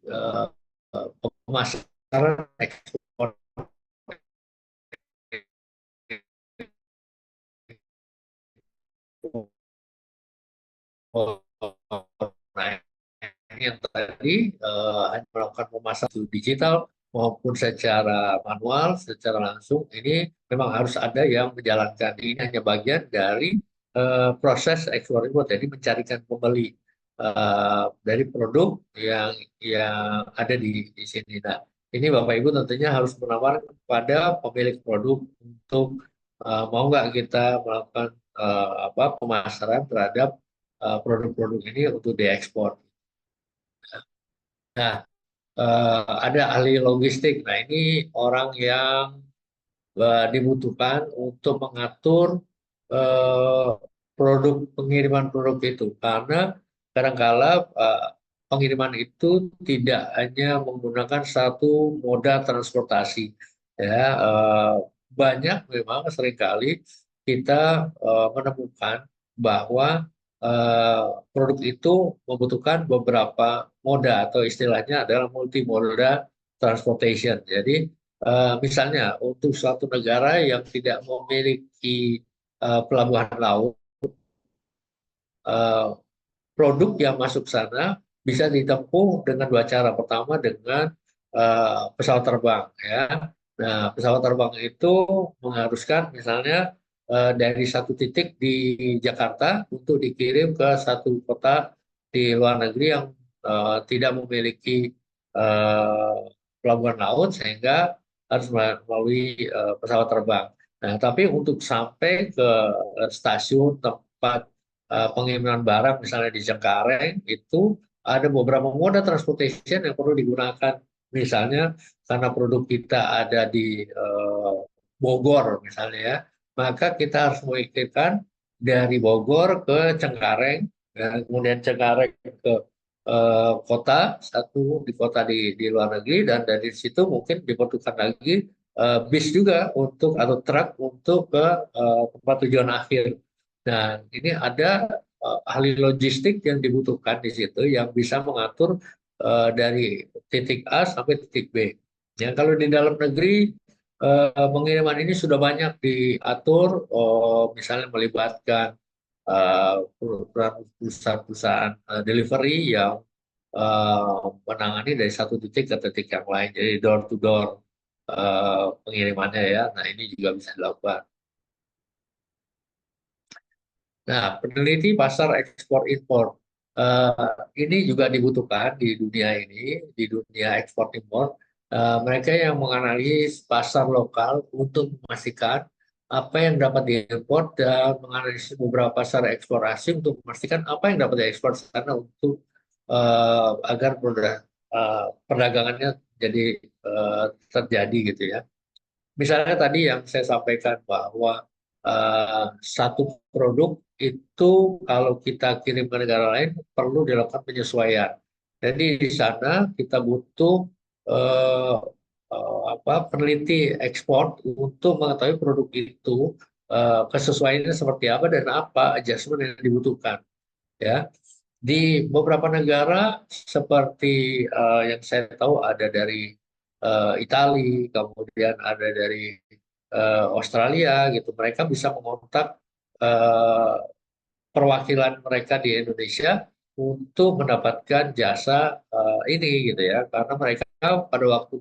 pemasaran ekspor. Nah, ini yang tadi hanya melakukan pemasaran digital maupun secara manual, secara langsung, ini memang harus ada yang menjalankan. Ini hanya bagian dari proses ekspor impor, jadi mencarikan pembeli dari produk yang ada di sini. Nah, ini Bapak Ibu tentunya harus menawarkan kepada pemilik produk untuk mau nggak kita melakukan apa pemasaran terhadap produk-produk ini untuk diekspor. Nah, ada ahli logistik. Nah, ini orang yang dibutuhkan untuk mengatur eh, produk pengiriman produk itu karena kadangkala pengiriman itu tidak hanya menggunakan satu moda transportasi ya banyak memang seringkali kita menemukan bahwa eh, produk itu membutuhkan beberapa moda atau istilahnya adalah multimoda transportation. Jadi misalnya untuk suatu negara yang tidak memiliki pelabuhan laut, eh, produk yang masuk sana bisa ditempuh dengan dua cara. Pertama dengan pesawat terbang, ya. Nah, pesawat terbang itu mengharuskan misalnya dari satu titik di Jakarta untuk dikirim ke satu kota di luar negeri yang tidak memiliki eh, pelabuhan laut sehingga harus melalui pesawat terbang. Nah, tapi untuk sampai ke stasiun tempat pengiriman barang misalnya di Cengkareng itu ada beberapa moda transportation yang perlu digunakan. Misalnya karena produk kita ada di Bogor misalnya ya, maka kita harus memikirkan dari Bogor ke Cengkareng, ya, kemudian Cengkareng ke kota satu di kota di luar negeri dan dari situ mungkin dibutuhkan lagi bis juga untuk atau truk untuk ke tempat tujuan akhir. Dan ini ada ahli logistik yang dibutuhkan di situ yang bisa mengatur dari titik A sampai titik B. Ya, kalau di dalam negeri pengiriman ini sudah banyak diatur, misalnya melibatkan perusahaan-perusahaan delivery yang menangani dari satu titik ke titik yang lain, jadi door to door pengirimannya ya. Nah ini juga bisa dilakukan. Nah, peneliti pasar ekspor impor ini juga dibutuhkan di dunia ini, di dunia ekspor impor. Mereka yang menganalisis pasar lokal untuk memastikan apa yang dapat diimpor dan menganalisis beberapa pasar ekspor asing untuk memastikan apa yang dapat diekspor sana untuk agar perdagangannya jadi terjadi gitu ya. Misalnya tadi yang saya sampaikan bahwa satu produk itu kalau kita kirim ke negara lain perlu dilakukan penyesuaian. Jadi di sana kita butuh eh, apa peneliti ekspor untuk mengetahui produk itu kesesuaiannya seperti apa dan apa adjustment yang dibutuhkan. Ya, di beberapa negara seperti yang saya tahu ada dari Italia, kemudian ada dari Australia gitu. Mereka bisa mengontak eh, perwakilan mereka di Indonesia untuk mendapatkan jasa ini gitu ya. Karena mereka pada waktu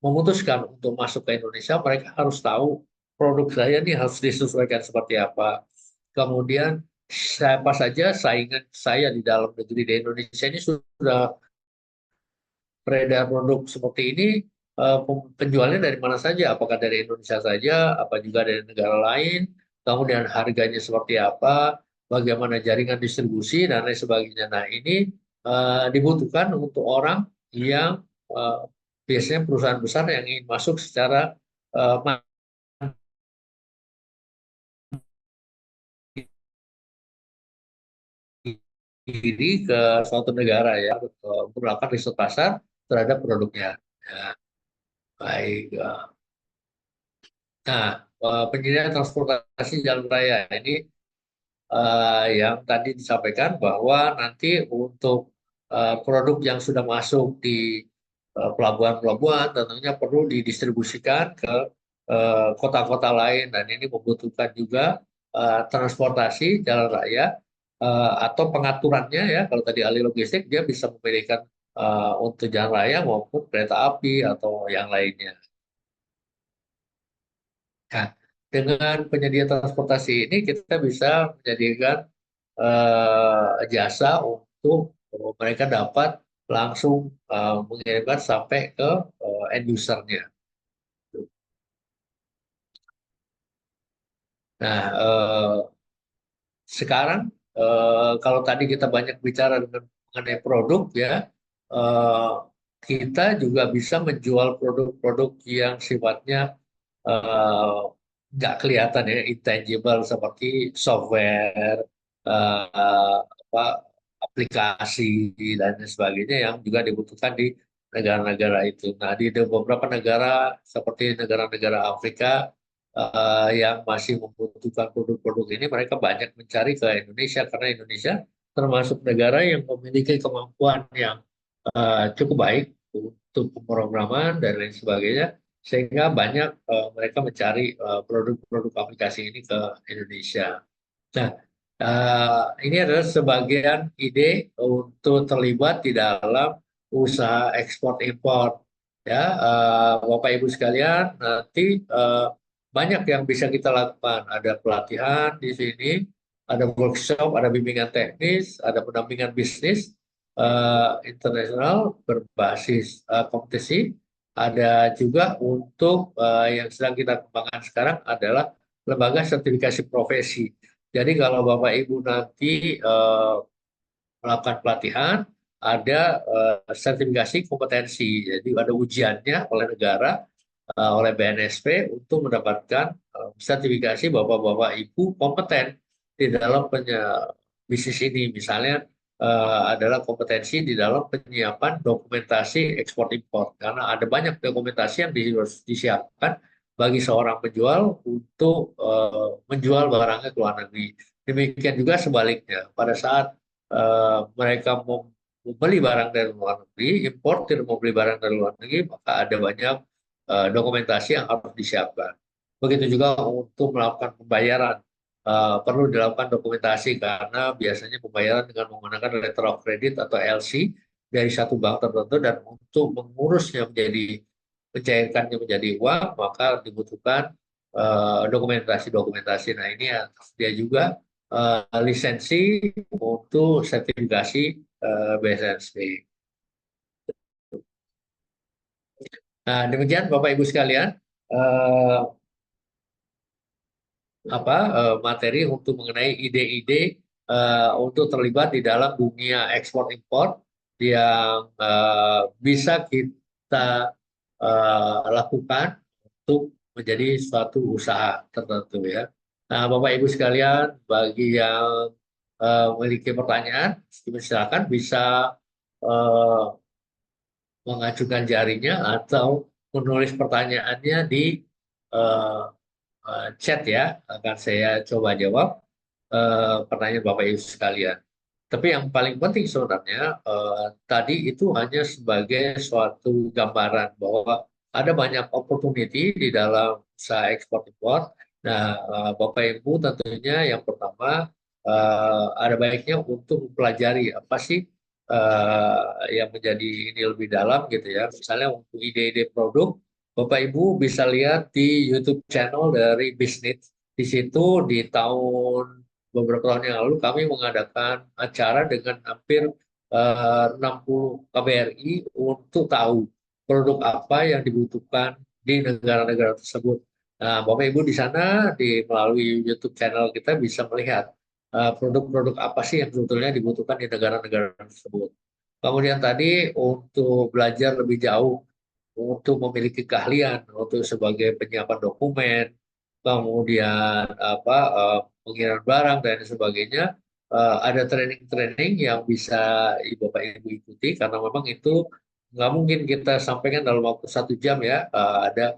memutuskan untuk masuk ke Indonesia, mereka harus tahu produk saya ini harus disesuaikan seperti apa. Kemudian siapa saja saingan saya di dalam negeri di Indonesia ini sudah beredar produk seperti ini, penjualnya dari mana saja, apakah dari Indonesia saja, apa juga dari negara lain, kemudian harganya seperti apa, bagaimana jaringan distribusi dan lain sebagainya. Nah ini dibutuhkan untuk orang yang eh, biasanya perusahaan besar yang ingin masuk secara mandiri ke suatu negara ya untuk melakukan riset pasar terhadap produknya. Ya, baik. Nah, penyediaan transportasi jalan raya ini yang tadi disampaikan bahwa nanti untuk produk yang sudah masuk di pelabuhan-pelabuhan tentunya perlu didistribusikan ke kota-kota lain dan ini membutuhkan juga transportasi jalan raya atau pengaturannya ya kalau tadi ahli logistik dia bisa memilihkan untuk jalan raya maupun kereta api atau yang lainnya. Nah, dengan penyedia transportasi ini kita bisa menyediakan jasa untuk mereka dapat langsung mengirimkan sampai ke end usernya. Nah, sekarang kalau tadi kita banyak bicara mengenai produk ya, eh, kita juga bisa menjual produk-produk yang sifatnya eh, nggak kelihatan ya, intangible seperti software, apa, aplikasi dan sebagainya yang juga dibutuhkan di negara-negara itu. Nah, di beberapa negara seperti negara-negara Afrika yang masih membutuhkan produk-produk ini, mereka banyak mencari ke Indonesia karena Indonesia termasuk negara yang memiliki kemampuan yang cukup baik untuk pemrograman dan lain sebagainya, sehingga banyak mereka mencari produk-produk aplikasi ini ke Indonesia. Nah, ini adalah sebagian ide untuk terlibat di dalam usaha ekspor impor. Ya, Bapak Ibu sekalian, nanti banyak yang bisa kita lakukan. Ada pelatihan di sini, ada workshop, ada bimbingan teknis, ada pendampingan bisnis internasional berbasis kompetisi. Ada juga untuk yang sedang kita kembangkan sekarang adalah lembaga sertifikasi profesi. Jadi kalau Bapak Ibu nanti melakukan pelatihan, ada sertifikasi kompetensi. Jadi ada ujiannya oleh negara, oleh BNSP untuk mendapatkan sertifikasi bahwa Bapak Ibu kompeten di dalam bisnis ini. Misalnya adalah kompetensi di dalam penyiapan dokumentasi ekspor impor. Karena ada banyak dokumentasi yang disiapkan bagi seorang penjual untuk menjual barangnya ke luar negeri. Demikian juga sebaliknya, pada saat mereka mau membeli barang dari luar negeri, importir mau beli barang dari luar negeri, maka ada banyak dokumentasi yang harus disiapkan. Begitu juga untuk melakukan pembayaran, perlu dilakukan dokumentasi karena biasanya pembayaran dengan menggunakan letter of credit atau LC dari satu bank tertentu, dan untuk mengurusnya menjadi mencairkannya menjadi uang, maka dibutuhkan dokumentasi-dokumentasi. Nah, ini ya, dia juga lisensi untuk sertifikasi BSNSP. Nah, demikian Bapak Ibu sekalian, eh, materi untuk mengenai ide-ide untuk terlibat di dalam dunia ekspor impor yang bisa kita lakukan untuk menjadi suatu usaha tertentu ya. Nah, Bapak Ibu sekalian, bagi yang memiliki pertanyaan, silakan bisa eh, mengajukan jarinya atau menulis pertanyaannya di eh, chat ya, akan saya coba jawab pertanyaan Bapak Ibu sekalian. Tapi yang paling penting sebenarnya tadi itu hanya sebagai suatu gambaran bahwa ada banyak opportunity di dalam usaha ekspor impor. Nah, Bapak Ibu tentunya yang pertama ada baiknya untuk mempelajari apa sih yang menjadi ini lebih dalam gitu ya. Misalnya untuk ide-ide produk, Bapak Ibu bisa lihat di YouTube channel dari Bisnis. Di situ di tahun beberapa tahun yang lalu kami mengadakan acara dengan hampir 60 KBRI untuk tahu produk apa yang dibutuhkan di negara-negara tersebut. Nah, Bapak Ibu di sana melalui YouTube channel kita bisa melihat produk-produk apa sih yang sebetulnya dibutuhkan di negara-negara tersebut. Kemudian tadi untuk belajar lebih jauh, untuk memiliki keahlian untuk sebagai penyiapan dokumen, kemudian pengiriman barang dan sebagainya, ada training-training yang bisa Bapak Ibu ikuti karena memang itu nggak mungkin kita sampaikan dalam waktu 1 jam ya. Ada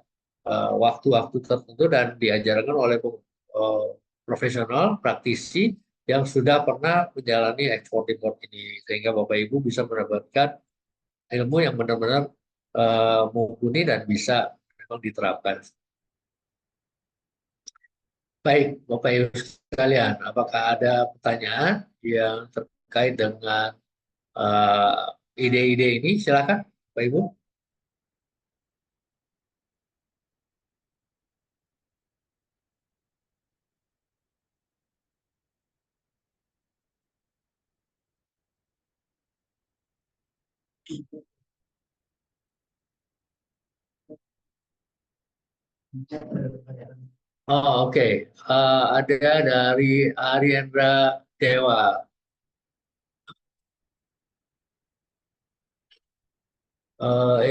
waktu-waktu tertentu dan diajarkan oleh eh, profesional praktisi yang sudah pernah menjalani ekspor impor ini, sehingga Bapak Ibu bisa mendapatkan ilmu yang benar-benar mumpuni dan bisa memang diterapkan. Baik, Bapak Ibu sekalian, apakah ada pertanyaan yang terkait dengan ide-ide ini? Silakan, Bapak Ibu. Oh, oke. Ada dari Ariendra Dewa.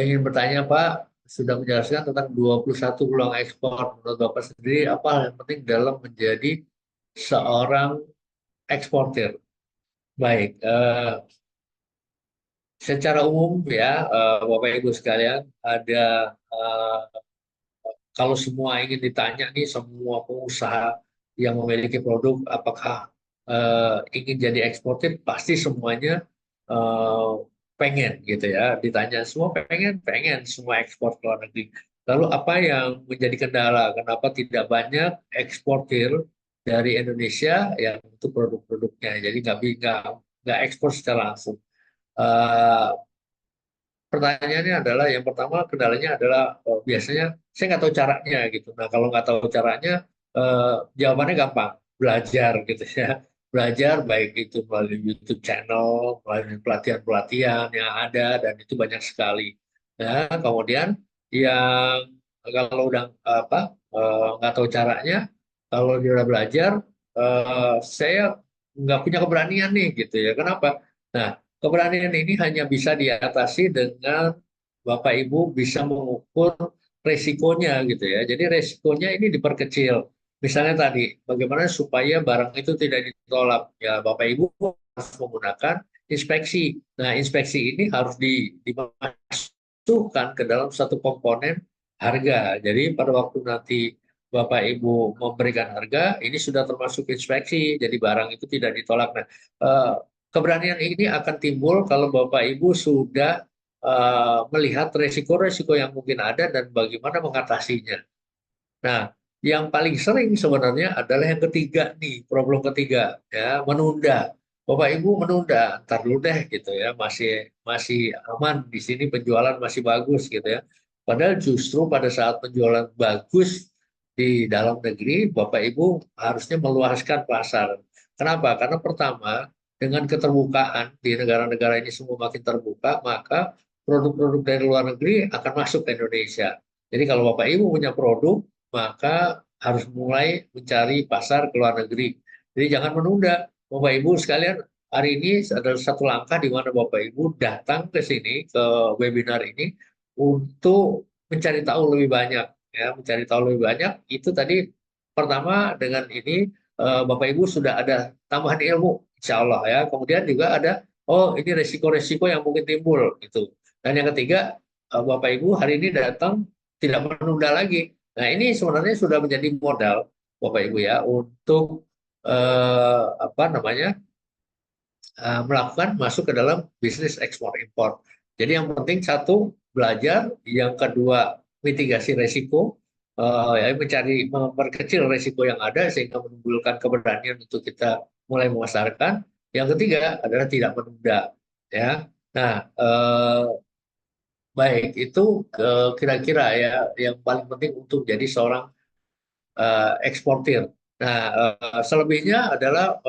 Ingin bertanya, Pak, sudah menjelaskan tentang 21 peluang ekspor. Menurut Bapak sendiri, apa yang penting dalam menjadi seorang eksportir? Baik, secara umum ya, Bapak Ibu sekalian, ada eh, kalau semua ingin ditanya nih, semua pengusaha yang memiliki produk, apakah ingin jadi eksportir, pasti semuanya eh, pengen gitu ya. Ditanya semua pengen, pengen semua ekspor ke luar negeri. Lalu apa yang menjadi kendala? Kenapa tidak banyak eksportir dari Indonesia yang untuk produk-produknya? Jadi nggak ekspor secara langsung. Eh, Pertanyaannya adalah yang pertama kendalanya adalah biasanya saya nggak tahu caranya gitu. Nah kalau nggak tahu caranya jawabannya gampang, belajar gitu ya. Belajar baik itu melalui YouTube channel, melalui pelatihan-pelatihan yang ada dan itu banyak sekali. Nah kemudian yang kalau udah apa nggak tahu caranya, kalau dia udah belajar, saya nggak punya keberanian nih gitu ya. Kenapa? Nah, keberanian ini hanya bisa diatasi dengan Bapak Ibu bisa mengukur resikonya gitu ya. Jadi resikonya ini diperkecil. Misalnya tadi, bagaimana supaya barang itu tidak ditolak? Ya, Bapak Ibu harus menggunakan inspeksi. Nah, inspeksi ini harus dimasukkan ke dalam satu komponen harga. Jadi pada waktu nanti Bapak Ibu memberikan harga, ini sudah termasuk inspeksi, jadi barang itu tidak ditolak. Nah, keberanian ini akan timbul kalau Bapak Ibu sudah melihat resiko-resiko yang mungkin ada dan bagaimana mengatasinya. Nah, yang paling sering sebenarnya adalah yang ketiga nih, problem ketiga, ya, menunda. Bapak Ibu menunda, ntar dulu deh gitu ya, masih masih aman di sini penjualan masih bagus gitu ya. Padahal justru pada saat penjualan bagus di dalam negeri, Bapak Ibu harusnya meluaskan pasar. Kenapa? Karena pertama, dengan keterbukaan di negara-negara ini semua makin terbuka, maka produk-produk dari luar negeri akan masuk ke Indonesia. Jadi kalau Bapak Ibu punya produk, maka harus mulai mencari pasar ke luar negeri. Jadi jangan menunda. Bapak Ibu sekalian, hari ini adalah satu langkah di mana Bapak Ibu datang ke sini, ke webinar ini, untuk mencari tahu lebih banyak. Ya, mencari tahu lebih banyak, itu tadi pertama dengan ini, Bapak Ibu sudah ada tambahan ilmu, insya Allah ya. Kemudian juga ada, oh ini resiko-resiko yang mungkin timbul. Gitu. Dan yang ketiga, Bapak Ibu hari ini datang tidak menunda lagi. Nah, ini sebenarnya sudah menjadi modal Bapak Ibu ya untuk apa namanya melakukan masuk ke dalam bisnis ekspor impor. Jadi yang penting satu belajar, yang kedua mitigasi resiko, ya mencari memperkecil resiko yang ada sehingga menimbulkan keberanian untuk kita mulai memasarkan. Yang ketiga adalah tidak menunda, ya. Nah, baik itu kira-kira ya yang paling penting untuk jadi seorang eksportir. Nah, selebihnya adalah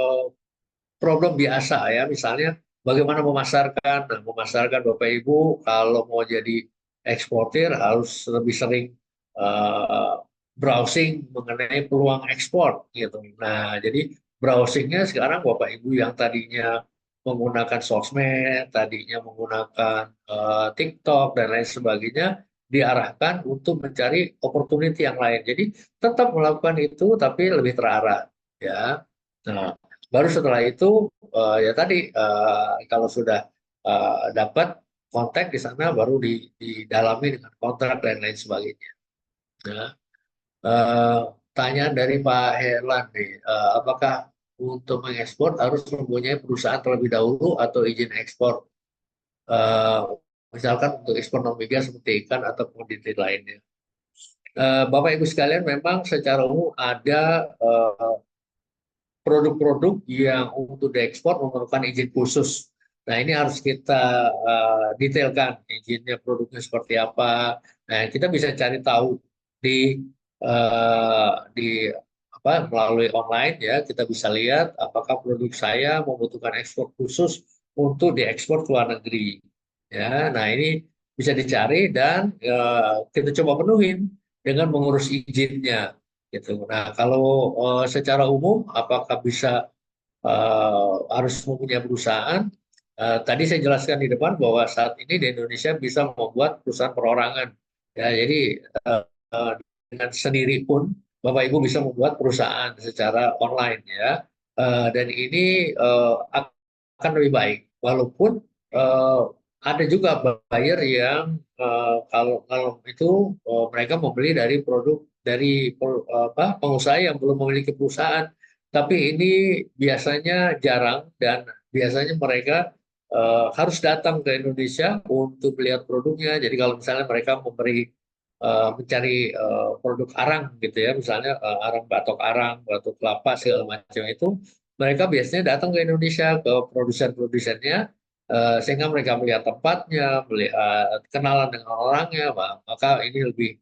problem biasa ya, misalnya bagaimana memasarkan. Nah, memasarkan Bapak Ibu kalau mau jadi eksportir harus lebih sering eh, browsing mengenai peluang ekspor gitu. Nah, jadi browsingnya sekarang Bapak Ibu yang tadinya menggunakan sosmed, tadinya menggunakan TikTok dan lain sebagainya, diarahkan untuk mencari opportunity yang lain. Jadi tetap melakukan itu tapi lebih terarah ya. Nah, baru setelah itu ya tadi kalau sudah dapat kontak di sana baru didalami dengan kontrak dan lain sebagainya. Nah, eh, tanyaan dari Pak Herlan nih, apakah untuk mengekspor harus mempunyai perusahaan terlebih dahulu atau izin ekspor? Eh, Misalkan untuk ekspor non migas seperti ikan atau komoditi lainnya. Bapak Ibu sekalian, memang secara umum ada produk-produk yang untuk diekspor memerlukan izin khusus. Nah, ini harus kita detailkan izinnya produknya seperti apa. Nah, kita bisa cari tahu di di apa melalui online ya. Kita bisa lihat apakah produk saya membutuhkan ekspor khusus untuk diekspor ke luar negeri. Ya, nah ini bisa dicari dan kita coba penuhin dengan mengurus izinnya, gitu. Nah, kalau secara umum, apakah bisa harus mempunyai perusahaan? Tadi saya jelaskan di depan bahwa saat ini di Indonesia bisa membuat perusahaan perorangan. Ya, jadi eh, dengan sendiri pun Bapak Ibu bisa membuat perusahaan secara online ya. Dan ini akan lebih baik. Walaupun eh, ada juga buyer yang kalau kalau itu mereka membeli dari produk dari pengusaha yang belum memiliki perusahaan. Tapi ini biasanya jarang dan biasanya mereka harus datang ke Indonesia untuk melihat produknya. Jadi kalau misalnya mereka mencari produk arang gitu ya, misalnya arang, batok kelapa segala macam itu, mereka biasanya datang ke Indonesia ke produsen-produsennya sehingga mereka melihat tempatnya, melihat kenalan dengan orangnya, maka ini lebih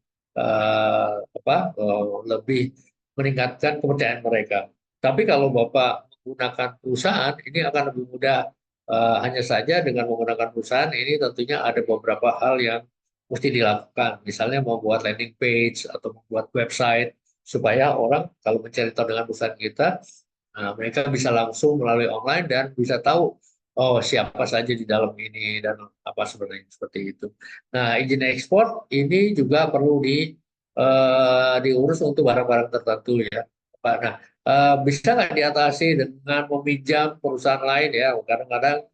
lebih meningkatkan kepercayaan mereka. Tapi kalau Bapak menggunakan perusahaan, ini akan lebih mudah. Hanya saja dengan menggunakan perusahaan ini tentunya ada beberapa hal yang mesti dilakukan. Misalnya membuat landing page atau membuat website supaya orang kalau mencari tahu dengan perusahaan kita, mereka bisa langsung melalui online dan bisa tahu oh siapa saja di dalam ini dan apa sebenarnya seperti itu. Nah, izin ekspor ini juga perlu diurus untuk barang-barang tertentu ya, Pak. Nah, bisa nggak diatasi dengan meminjam perusahaan lain ya? Kadang-kadang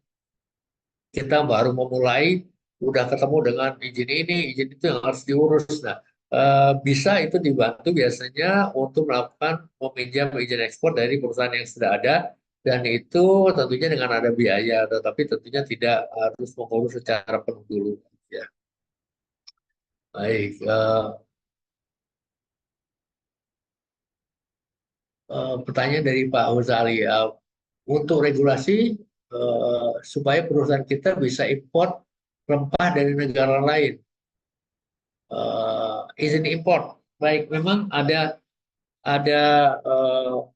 kita baru memulai, udah ketemu dengan izin ini, izin itu yang harus diurus. Nah, bisa itu dibantu biasanya untuk melakukan meminjam izin ekspor dari perusahaan yang sudah ada, dan itu tentunya dengan ada biaya, tetapi tentunya tidak harus mengurus secara penuh dulu. Ya, baik. Pertanyaan dari Pak Huzali, untuk regulasi supaya perusahaan kita bisa import rempah dari negara lain. Izin import. Baik, memang ada uh,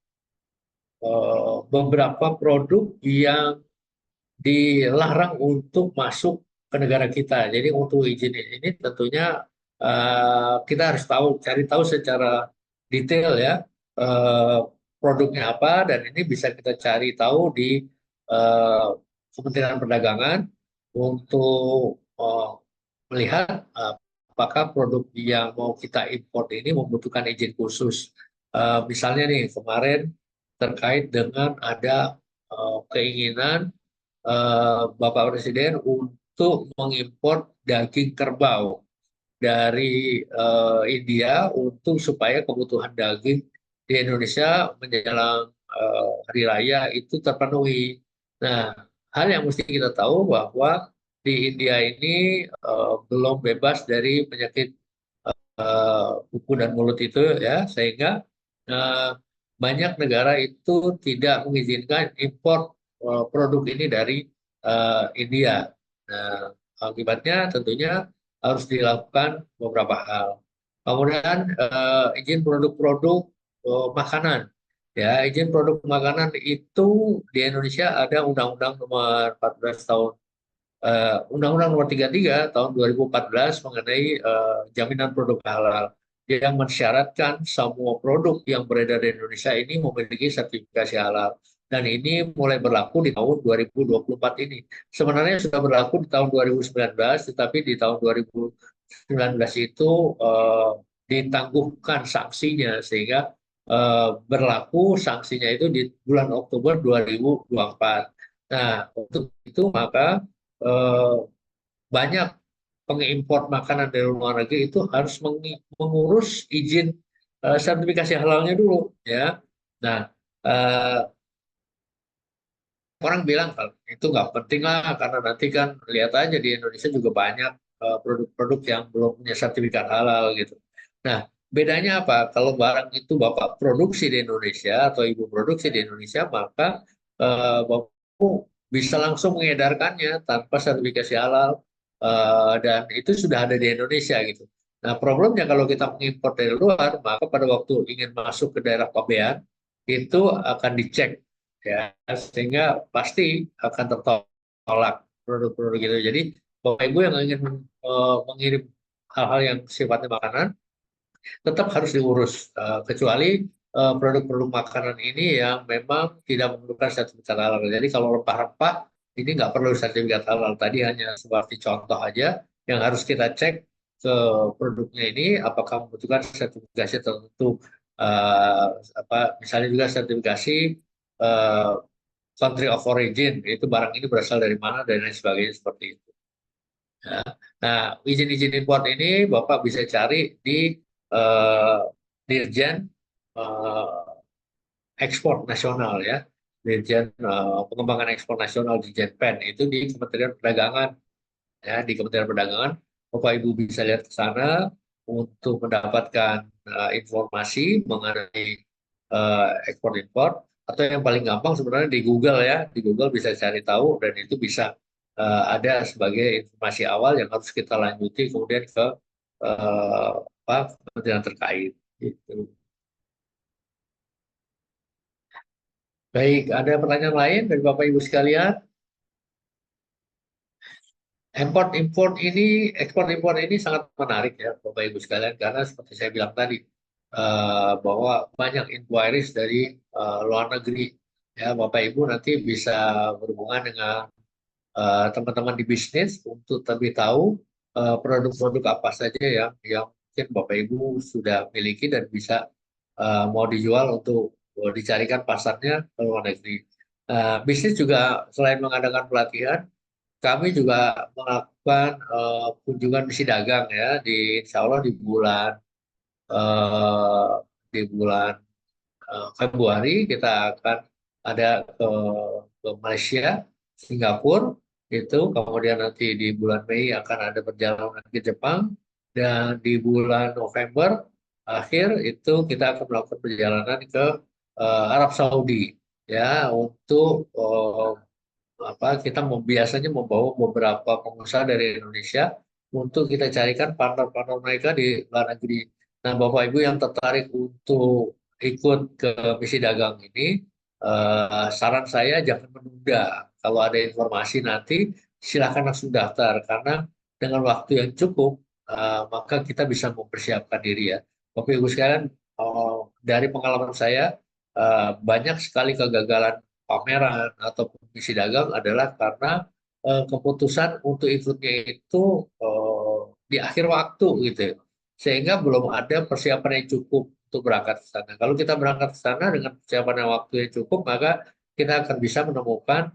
beberapa produk yang dilarang untuk masuk ke negara kita. Jadi untuk izin ini tentunya kita harus cari tahu secara detail ya uh, produknya apa, dan ini bisa kita cari tahu di uh, Kementerian Perdagangan untuk melihat apakah produk yang mau kita import ini membutuhkan izin khusus. Misalnya nih kemarin terkait dengan ada keinginan Bapak Presiden untuk mengimpor daging kerbau dari India untuk supaya kebutuhan daging di Indonesia menjelang hari raya itu terpenuhi. Nah, hal yang mesti kita tahu bahwa di India ini belum bebas dari penyakit kuku dan mulut itu ya, sehingga eh, banyak negara itu tidak mengizinkan impor produk ini dari India. Nah, akibatnya tentunya harus dilakukan beberapa hal. Kemudian izin produk-produk makanan. Ya, izin produk makanan itu di Indonesia ada Undang-Undang Nomor 14 tahun Undang-Undang Nomor 33 tahun 2014 mengenai jaminan produk halal yang mensyaratkan semua produk yang beredar di Indonesia ini memiliki sertifikasi halal. Dan ini mulai berlaku di tahun 2024 ini. Sebenarnya sudah berlaku di tahun 2019, tetapi di tahun 2019 itu ditangguhkan sanksinya sehingga berlaku sanksinya itu di bulan Oktober 2024. Nah, untuk itu maka eh, banyak pengimpor makanan dari luar negeri itu harus mengurus izin sertifikasi halalnya dulu ya. Nah, eh, orang bilang kalau itu nggak penting lah karena nanti kan lihat aja di Indonesia juga banyak produk-produk yang belum punya sertifikat halal gitu. Nah, bedanya apa? Kalau barang itu Bapak produksi di Indonesia atau Ibu produksi di Indonesia, maka Bapak bisa langsung mengedarkannya tanpa sertifikasi halal dan itu sudah ada di Indonesia gitu. Nah, problemnya kalau kita mengimpor dari luar, maka pada waktu ingin masuk ke daerah pabean itu akan dicek ya, sehingga pasti akan tertolak produk-produk itu. Jadi Bapak Ibu yang ingin mengirim hal-hal yang sifatnya makanan, tetap harus diurus. Kecuali produk-produk makanan ini yang memang tidak memerlukan sertifikat halal. Jadi kalau rempah-rempah ini nggak perlu sertifikat halal. Tadi hanya seperti contoh aja yang harus kita cek ke produknya ini apakah membutuhkan sertifikasi tertentu. Eh, misalnya juga sertifikasi eh, country of origin, itu barang ini berasal dari mana dan lain sebagainya seperti itu. Ya. Nah, izin-izin import ini Bapak bisa cari di eh, Dirjen eh, Ekspor Nasional ya, Dirjen Pengembangan Ekspor Nasional Dirjen PEN itu di Kementerian Perdagangan ya, di Kementerian Perdagangan. Bapak Ibu bisa lihat ke sana untuk mendapatkan informasi mengenai ekspor impor, atau yang paling gampang sebenarnya di Google ya, di Google bisa cari tahu dan itu bisa ada sebagai informasi awal yang harus kita lanjuti kemudian ke kementerian terkait. Gitu. Baik, ada pertanyaan lain dari Bapak Ibu sekalian? Ekspor impor ini sangat menarik ya Bapak Ibu sekalian, karena seperti saya bilang tadi bahwa banyak inquiries dari luar negeri. Ya, Bapak Ibu nanti bisa berhubungan dengan teman-teman di bisnis untuk lebih tahu produk-produk apa saja yang mungkin Bapak Ibu sudah miliki dan bisa mau dijual untuk dicarikan pasarnya ke luar negeri. Bisnis juga selain mengadakan pelatihan, kami juga melakukan kunjungan misi dagang ya, insya Allah eh, di bulan Februari kita akan ada ke Malaysia, Singapura itu, kemudian nanti di bulan Mei akan ada perjalanan ke Jepang, dan di bulan November akhir itu kita akan melakukan perjalanan ke Arab Saudi ya, untuk kita biasanya membawa beberapa pengusaha dari Indonesia untuk kita carikan partner-partner mereka di luar negeri. Nah, Bapak Ibu yang tertarik untuk ikut ke misi dagang ini, saran saya jangan menunda. Kalau ada informasi nanti silakan langsung daftar, karena dengan waktu yang cukup maka kita bisa mempersiapkan diri ya. Bapak Ibu sekalian, dari pengalaman saya banyak sekali kegagalan pameran atau misi dagang adalah karena keputusan untuk ikutnya itu di akhir waktu gitu, sehingga belum ada persiapan yang cukup untuk berangkat ke sana. Kalau kita berangkat ke sana dengan persiapan yang waktu yang cukup, maka kita akan bisa menemukan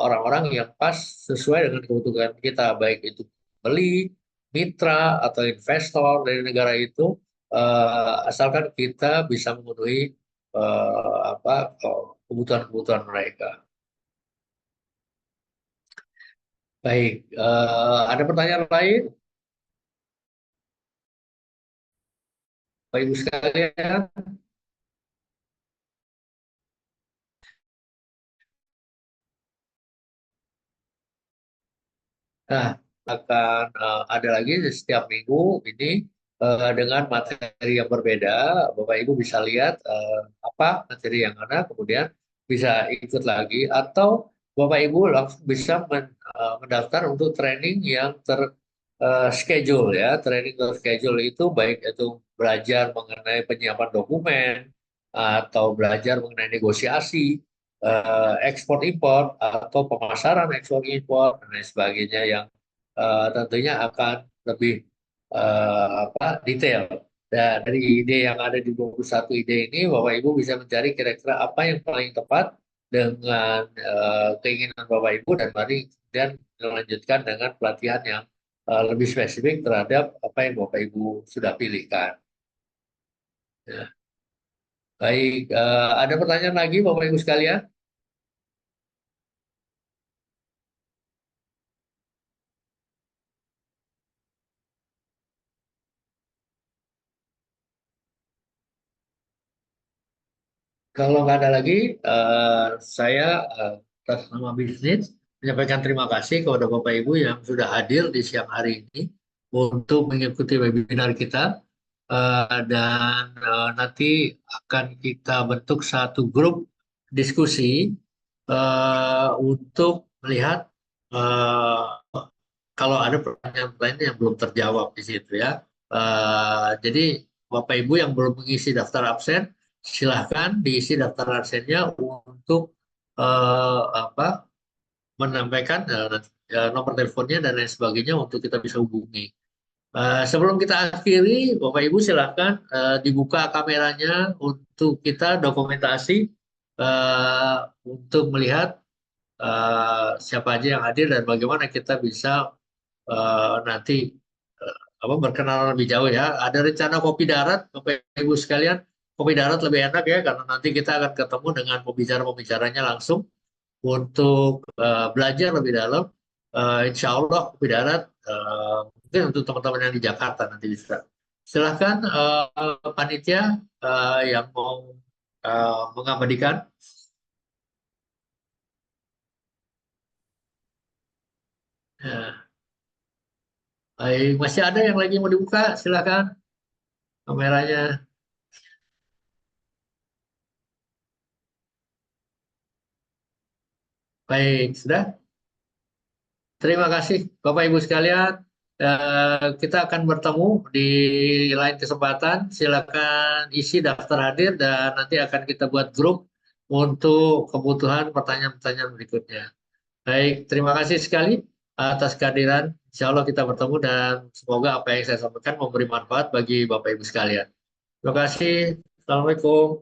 orang-orang yang pas sesuai dengan kebutuhan kita, baik itu beli, mitra atau investor dari negara itu, asalkan kita bisa memenuhi kebutuhan-kebutuhan mereka. Baik, ada pertanyaan lain, Pak Ibu sekalian? Nah, akan ada lagi setiap minggu ini dengan materi yang berbeda. Bapak Ibu bisa lihat apa materi yang ada, kemudian bisa ikut lagi, atau Bapak Ibu langsung bisa mendaftar untuk training yang schedule ya. Training schedule itu baik itu belajar mengenai penyiapan dokumen atau belajar mengenai negosiasi ekspor impor atau pemasaran ekspor impor dan lain sebagainya, yang tentunya akan lebih detail. Dan dari ide yang ada di 21 ide ini, Bapak Ibu bisa mencari kira-kira apa yang paling tepat dengan keinginan Bapak Ibu, dan mari kemudian dilanjutkan dengan pelatihan yang lebih spesifik terhadap apa yang Bapak Ibu sudah pilihkan. Ya. Baik, ada pertanyaan lagi Bapak Ibu sekalian? Kalau nggak ada lagi, saya atas nama bisnis menyampaikan terima kasih kepada Bapak Ibu yang sudah hadir di siang hari ini untuk mengikuti webinar kita. Dan nanti akan kita bentuk satu grup diskusi untuk melihat eh, kalau ada pertanyaan-pertanyaan yang belum terjawab di situ ya. Jadi Bapak Ibu yang belum mengisi daftar absen, silahkan diisi daftar absennya untuk apa, menyampaikan nomor teleponnya dan lain sebagainya untuk kita bisa hubungi. Sebelum kita akhiri, Bapak Ibu silahkan dibuka kameranya untuk kita dokumentasi untuk melihat siapa aja yang hadir dan bagaimana kita bisa nanti berkenalan lebih jauh ya. Ada rencana kopi darat, Bapak Ibu sekalian. Kopi darat lebih enak ya, karena nanti kita akan ketemu dengan pembicara-pembicaranya langsung untuk belajar lebih dalam. Insya Allah kopi darat, mungkin untuk teman-teman yang di Jakarta nanti bisa. Silahkan panitia yang mau mengabadikan. Ya. Baik, masih ada yang lagi mau dibuka? Silahkan kameranya. Baik, sudah. Terima kasih Bapak Ibu sekalian. Kita akan bertemu di lain kesempatan. Silakan isi daftar hadir dan nanti akan kita buat grup untuk kebutuhan pertanyaan-pertanyaan berikutnya. Baik, terima kasih sekali atas kehadiran. Insya Allah kita bertemu dan semoga apa yang saya sampaikan memberi manfaat bagi Bapak Ibu sekalian. Terima kasih. Assalamualaikum.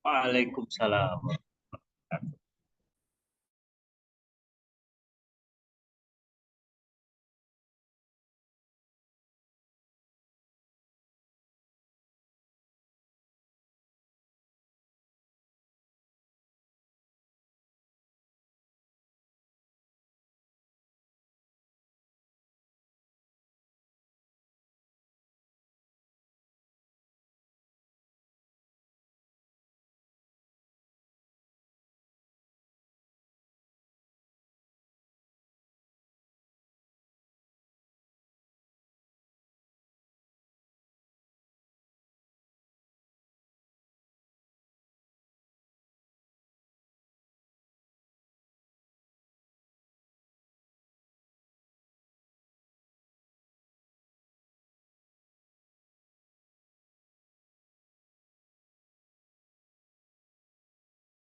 Waalaikumsalam.